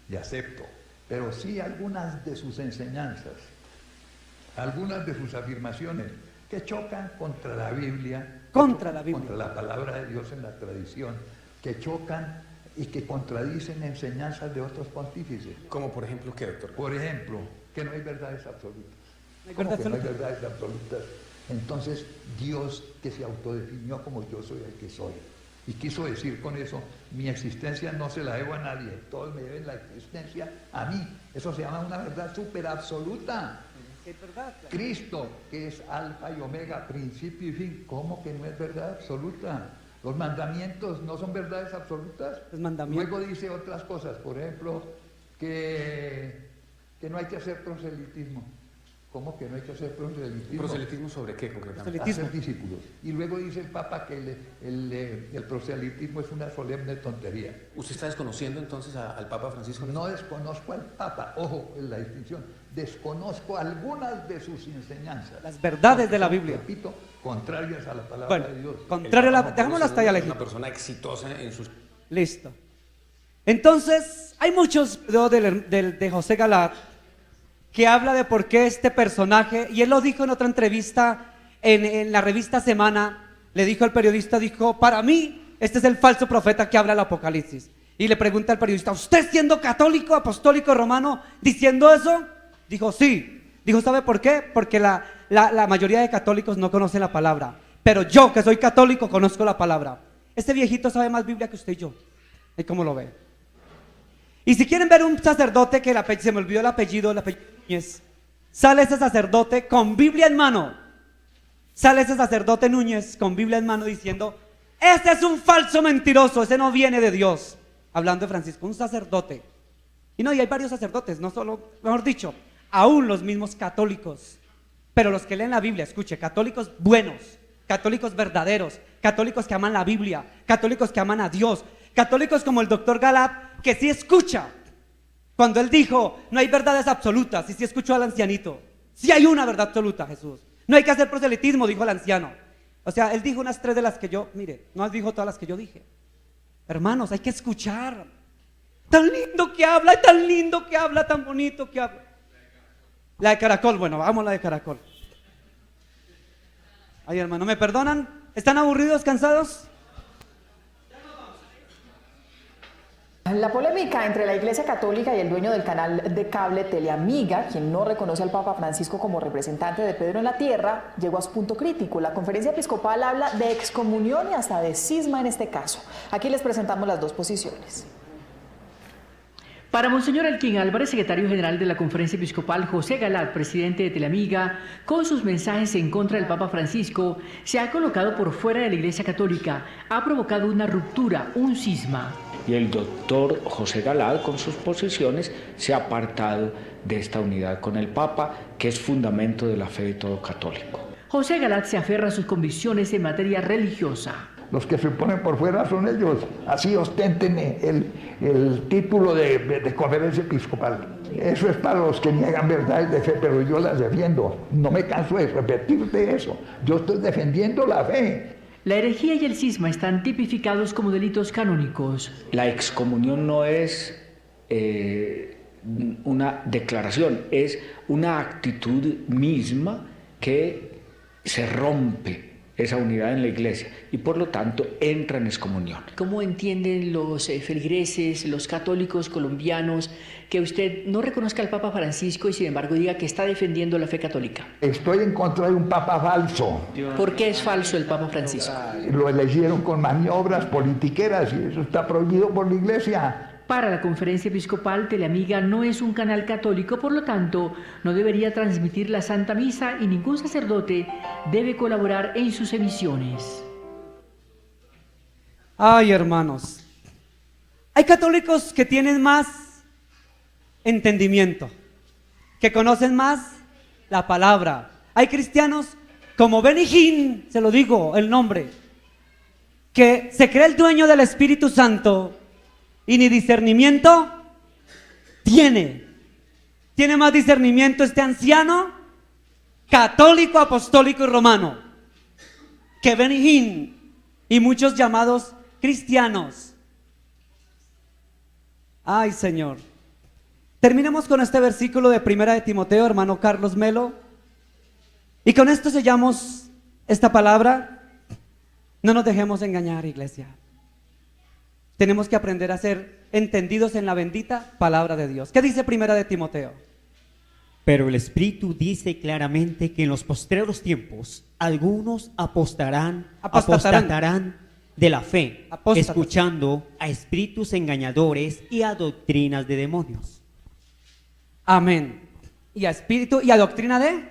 y acepto, pero sí algunas de sus enseñanzas, algunas de sus afirmaciones que chocan contra la Biblia, contra la palabra de Dios en la tradición, que chocan y que contradicen enseñanzas de otros pontífices. ¿Como por ejemplo qué, doctor? Por ejemplo, que no hay verdades absolutas. ¿Cómo que no hay verdades absolutas? Entonces, Dios, que se autodefinió como yo soy el que soy, y quiso decir con eso: mi existencia no se la debo a nadie, todos me deben la existencia a mí. Eso se llama una verdad súper absoluta. Es verdad, claro. Cristo, que es alfa y omega, principio y fin, ¿cómo que no es verdad absoluta? Los mandamientos no son verdades absolutas. Los mandamientos. Luego dice otras cosas, por ejemplo, que no hay que hacer proselitismo. ¿Cómo que no hay que hacer proselitismo? ¿Proselitismo sobre qué concretamente? Hacer discípulos. Y luego dice el Papa que el proselitismo es una solemne tontería. ¿Usted está desconociendo entonces al Papa Francisco? No desconozco al Papa, ojo, en la distinción, desconozco algunas de sus enseñanzas. Las verdades de la Biblia. Repito, contrarias a la palabra de Dios. Contrario a la... Dejámoslo hasta allá, Alejito. Una persona exitosa en sus... Listo. Entonces, hay muchos videos de José Galat que habla de por qué este personaje, y él lo dijo en otra entrevista en la revista Semana, le dijo al periodista, dijo: para mí, este es el falso profeta que habla el Apocalipsis. Y le pregunta al periodista: ¿usted siendo católico, apostólico, romano, diciendo eso? Dijo: sí. Dijo: ¿sabe por qué? Porque la mayoría de católicos no conocen la palabra, pero yo, que soy católico, conozco la palabra. Este viejito sabe más Biblia que usted y yo. ¿Y cómo lo ve? Y si quieren ver un sacerdote que se me olvidó el apellido Núñez, sale ese sacerdote con Biblia en mano. Sale ese sacerdote Núñez con Biblia en mano diciendo: este es un falso mentiroso, ese no viene de Dios. Hablando de Francisco, un sacerdote Y no, y hay varios sacerdotes, no solo, mejor dicho, aún los mismos católicos. Pero los que leen la Biblia, escuche, católicos buenos, católicos verdaderos, católicos que aman la Biblia, católicos que aman a Dios, católicos como el doctor Galat, que sí escucha. Cuando él dijo, no hay verdades absolutas, y sí escuchó al ancianito. Sí hay una verdad absoluta, Jesús. No hay que hacer proselitismo, dijo el anciano. O sea, él dijo unas 3 de las que yo, mire, no dijo todas las que yo dije. Hermanos, hay que escuchar. Tan lindo que habla, tan lindo que habla, tan bonito que habla. La de Caracol, bueno, vamos a la de Caracol. Ay, hermano, ¿me perdonan? ¿Están aburridos, cansados? La polémica entre la Iglesia Católica y el dueño del canal de cable Teleamiga, quien no reconoce al Papa Francisco como representante de Pedro en la tierra, llegó a su punto crítico. La conferencia episcopal habla de excomunión y hasta de cisma en este caso. Aquí les presentamos las dos posiciones. Para Monseñor Elkin Álvarez, secretario general de la Conferencia Episcopal, José Galat, presidente de Teleamiga, con sus mensajes en contra del Papa Francisco, se ha colocado por fuera de la Iglesia Católica, ha provocado una ruptura, un cisma. Y el doctor José Galat, con sus posiciones, se ha apartado de esta unidad con el Papa, que es fundamento de la fe de todo católico. José Galat se aferra a sus convicciones en materia religiosa. Los que se ponen por fuera son ellos, así ostenten el título de conferencia episcopal. Eso es para los que niegan verdades de fe, pero yo las defiendo. No me canso de repetirte eso. Yo estoy defendiendo la fe. La herejía y el cisma están tipificados como delitos canónicos. La excomunión no es una declaración, es una actitud misma que se rompe esa unidad en la Iglesia y por lo tanto entra en excomunión. ¿Cómo entienden los feligreses, los católicos colombianos, que usted no reconozca al Papa Francisco y sin embargo diga que está defendiendo la fe católica? Estoy en contra de un papa falso. ¿Por qué es falso el Papa Francisco? Lo eligieron con maniobras politiqueras y eso está prohibido por la Iglesia. Para la Conferencia Episcopal, Teleamiga no es un canal católico, por lo tanto, no debería transmitir la Santa Misa y ningún sacerdote debe colaborar en sus emisiones. Ay, hermanos, hay católicos que tienen más entendimiento, que conocen más la palabra. Hay cristianos como Benny Hinn, se lo digo el nombre, que se cree el dueño del Espíritu Santo y ni discernimiento tiene. Tiene más discernimiento este anciano católico, apostólico y romano que Benny Hinn y muchos llamados cristianos. Ay, Señor. Terminemos con este versículo de 1 de Timoteo, hermano Carlos Melo. Y con esto sellamos esta palabra. No nos dejemos engañar, iglesia. Tenemos que aprender a ser entendidos en la bendita palabra de Dios. ¿Qué dice 1 de Timoteo? Pero el Espíritu dice claramente que en los postreros tiempos algunos apostatarán de la fe, escuchando a espíritus engañadores y a doctrinas de demonios. Amén. Y a espíritu y a doctrina de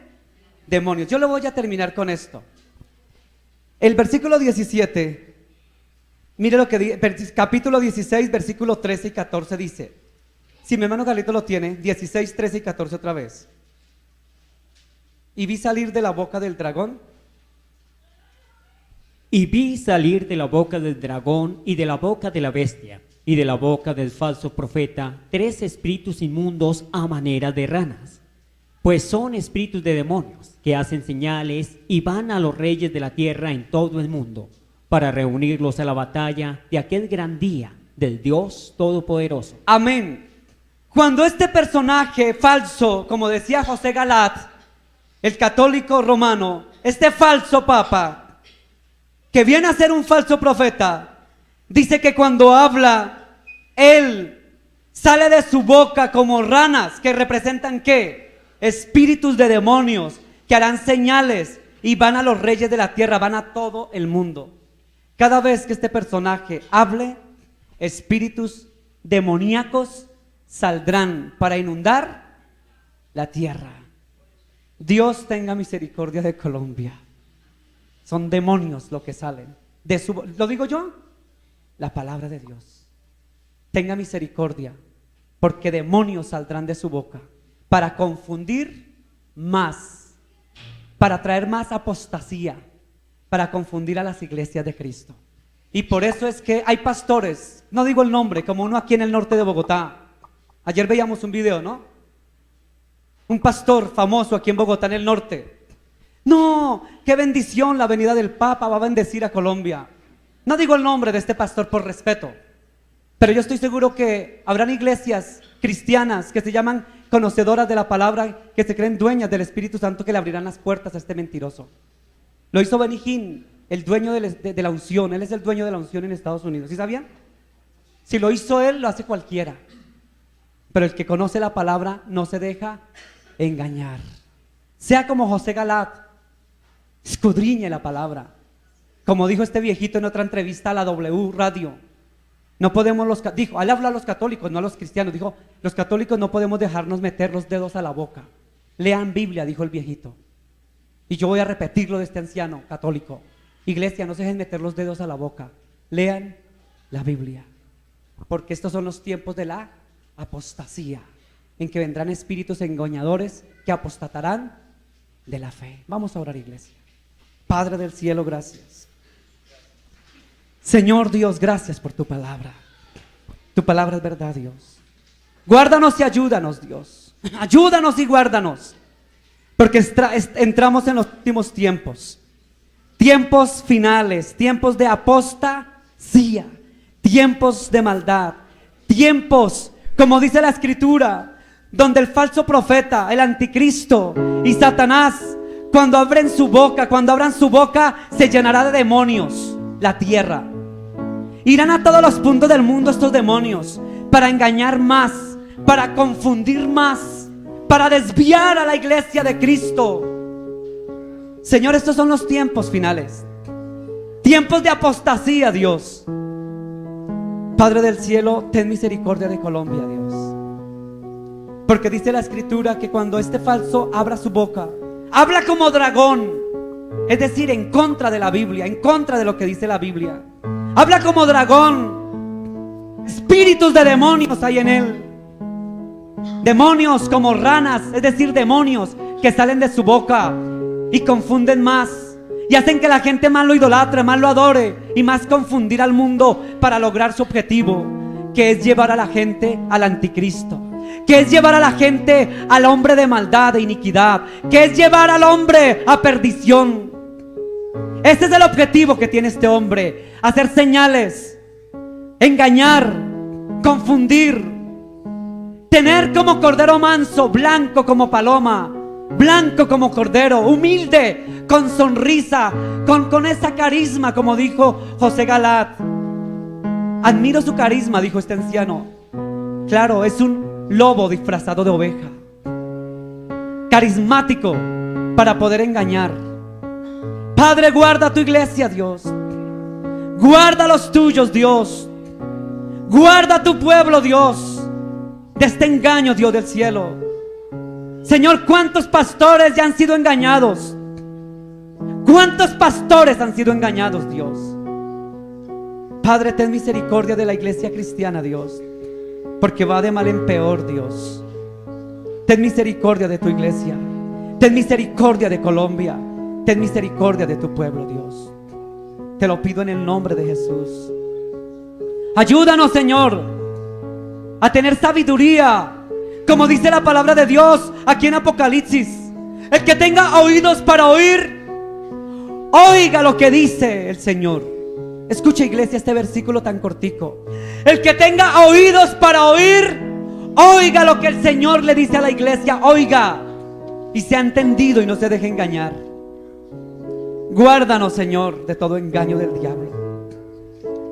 demonios. Yo lo voy a terminar con esto. El versículo 17, mire lo que dice, capítulo 16, versículo 13 y 14 dice. Si mi hermano Carlito lo tiene, 16, 13 y 14 otra vez. Y vi salir de la boca del dragón. Y vi salir de la boca del dragón y de la boca de la bestia y de la boca del falso profeta 3 espíritus inmundos a manera de ranas, pues son espíritus de demonios que hacen señales y van a los reyes de la tierra en todo el mundo para reunirlos a la batalla de aquel gran día del Dios Todopoderoso. Amén. Cuando este personaje falso, como decía José Galat, el católico romano, este falso papa, que viene a ser un falso profeta, dice que cuando habla, él sale de su boca como ranas, que representan ¿qué? Espíritus de demonios, que harán señales y van a los reyes de la tierra, van a todo el mundo. Cada vez que este personaje hable, espíritus demoníacos saldrán para inundar la tierra. Dios tenga misericordia de Colombia. Son demonios lo que salen de ¿lo digo yo? La palabra de Dios. Tenga misericordia porque demonios saldrán de su boca para confundir más, para traer más apostasía, para confundir a las iglesias de Cristo. Y por eso es que hay pastores, no digo el nombre, como uno aquí en el norte de Bogotá. Ayer veíamos un video, ¿no? Un pastor famoso aquí en Bogotá, en el norte. No, qué bendición, la venida del Papa va a bendecir a Colombia. No digo el nombre de este pastor por respeto, pero yo estoy seguro que habrán iglesias cristianas que se llaman conocedoras de la palabra, que se creen dueñas del Espíritu Santo, que le abrirán las puertas a este mentiroso. Lo hizo Benny Hinn, el dueño de la unción. Él es el dueño de la unción en Estados Unidos. ¿Sí sabían? Si lo hizo él, lo hace cualquiera. Pero el que conoce la palabra no se deja engañar. Sea como José Galat, escudriñe la palabra. Como dijo este viejito en otra entrevista a la W Radio, no podemos dijo, él habla a los católicos, no a los cristianos. Dijo, los católicos no podemos dejarnos meter los dedos a la boca. Lean Biblia, dijo el viejito. Y yo voy a repetirlo de este anciano católico. Iglesia, no se dejen meter los dedos a la boca. Lean la Biblia. Porque estos son los tiempos de la apostasía, en que vendrán espíritus engañadores que apostatarán de la fe. Vamos a orar, iglesia. Padre del cielo, gracias. Señor Dios, gracias por tu palabra. Tu palabra es verdad, Dios. Guárdanos y ayúdanos, Dios. Ayúdanos y guárdanos. Porque entramos en los últimos tiempos. Tiempos finales, tiempos de apostasía, tiempos de maldad, tiempos, como dice la Escritura, donde el falso profeta, el anticristo y Satanás, cuando abran su boca, se llenará de demonios la tierra. Irán a todos los puntos del mundo estos demonios para engañar más, para confundir más, para desviar a la iglesia de Cristo. Señor, estos son los tiempos finales, tiempos de apostasía, Dios. Padre del cielo, ten misericordia de Colombia, Dios. Porque dice la Escritura que cuando este falso abra su boca, habla como dragón, es decir, en contra de la Biblia, en contra de lo que dice la Biblia. Habla como dragón. Espíritus de demonios hay en él. Demonios como ranas, es decir, demonios que salen de su boca y confunden más y hacen que la gente más lo idolatre, más lo adore y más confundir al mundo para lograr su objetivo, que es llevar a la gente al anticristo, que es llevar a la gente al hombre de maldad, de iniquidad, que es llevar al hombre a perdición. Ese es el objetivo que tiene este hombre: hacer señales, engañar, confundir, tener como cordero manso, blanco como paloma, blanco como cordero, humilde, con sonrisa, con esa carisma, como dijo José Galat. Admiro su carisma, dijo este anciano. Claro, es un lobo disfrazado de oveja, carismático para poder engañar. Padre, guarda tu iglesia, Dios. Guarda los tuyos, Dios. Guarda tu pueblo, Dios, de este engaño, Dios del cielo. Señor, ¿cuántos pastores ya han sido engañados? ¿Cuántos pastores han sido engañados, Dios? Padre, ten misericordia de la iglesia cristiana, Dios, porque va de mal en peor, Dios. Ten misericordia de tu iglesia. Ten misericordia de Colombia. Ten misericordia de tu pueblo, Dios. Te lo pido en el nombre de Jesús. Ayúdanos, Señor, a tener sabiduría, como dice la palabra de Dios aquí en Apocalipsis. El que tenga oídos para oír, oiga lo que dice el Señor. Escucha, iglesia, este versículo tan cortico. El que tenga oídos para oír, oiga lo que el Señor le dice a la iglesia. Oiga y sea entendido y no se deje engañar. Guárdanos, Señor, de todo engaño del diablo.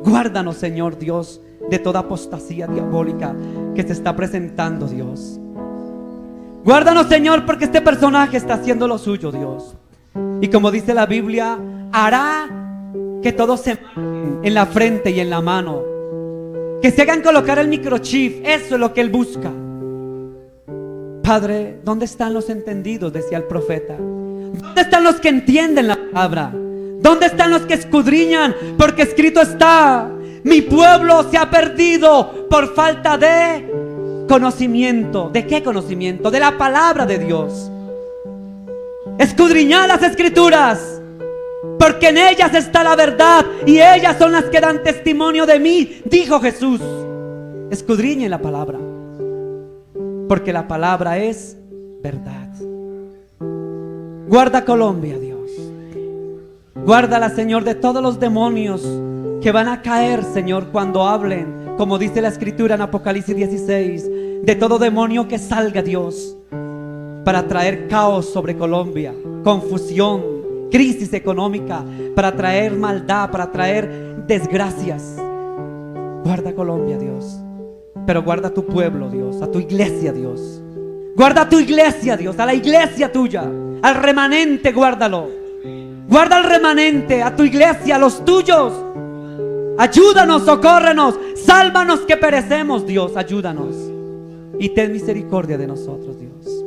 Guárdanos, Señor Dios, de toda apostasía diabólica que se está presentando, Dios. Guárdanos, Señor, porque este personaje está haciendo lo suyo, Dios. Y como dice la Biblia, hará que todos se marquen en la frente y en la mano, que se hagan colocar el microchip. Eso es lo que Él busca. Padre, ¿dónde están los entendidos?, decía el profeta. ¿Dónde están los que entienden la palabra? ¿Dónde están los que escudriñan? Porque escrito está: mi pueblo se ha perdido por falta de conocimiento. ¿De qué conocimiento? De la palabra de Dios. Escudriñad las Escrituras, porque en ellas está la verdad y ellas son las que dan testimonio de mí, dijo Jesús. Escudriñen la palabra, porque la palabra es verdad. Guarda Colombia, Dios. Guárdala, Señor, de todos los demonios que van a caer, Señor, cuando hablen, como dice la Escritura en Apocalipsis 16, de todo demonio que salga, Dios, para traer caos sobre Colombia, confusión, crisis económica, para traer maldad, para traer desgracias. Guarda Colombia, Dios, pero guarda a tu pueblo, Dios, a tu iglesia, Dios. Guarda a tu iglesia, Dios, a la iglesia tuya, al remanente, guárdalo. Guarda al remanente, a tu iglesia, a los tuyos. Ayúdanos, socórrenos, sálvanos que perecemos, Dios, ayúdanos. Y ten misericordia de nosotros, Dios.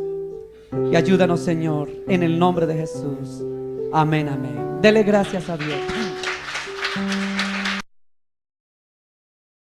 Y ayúdanos, Señor, en el nombre de Jesús. Amén, amén. Dele gracias a Dios.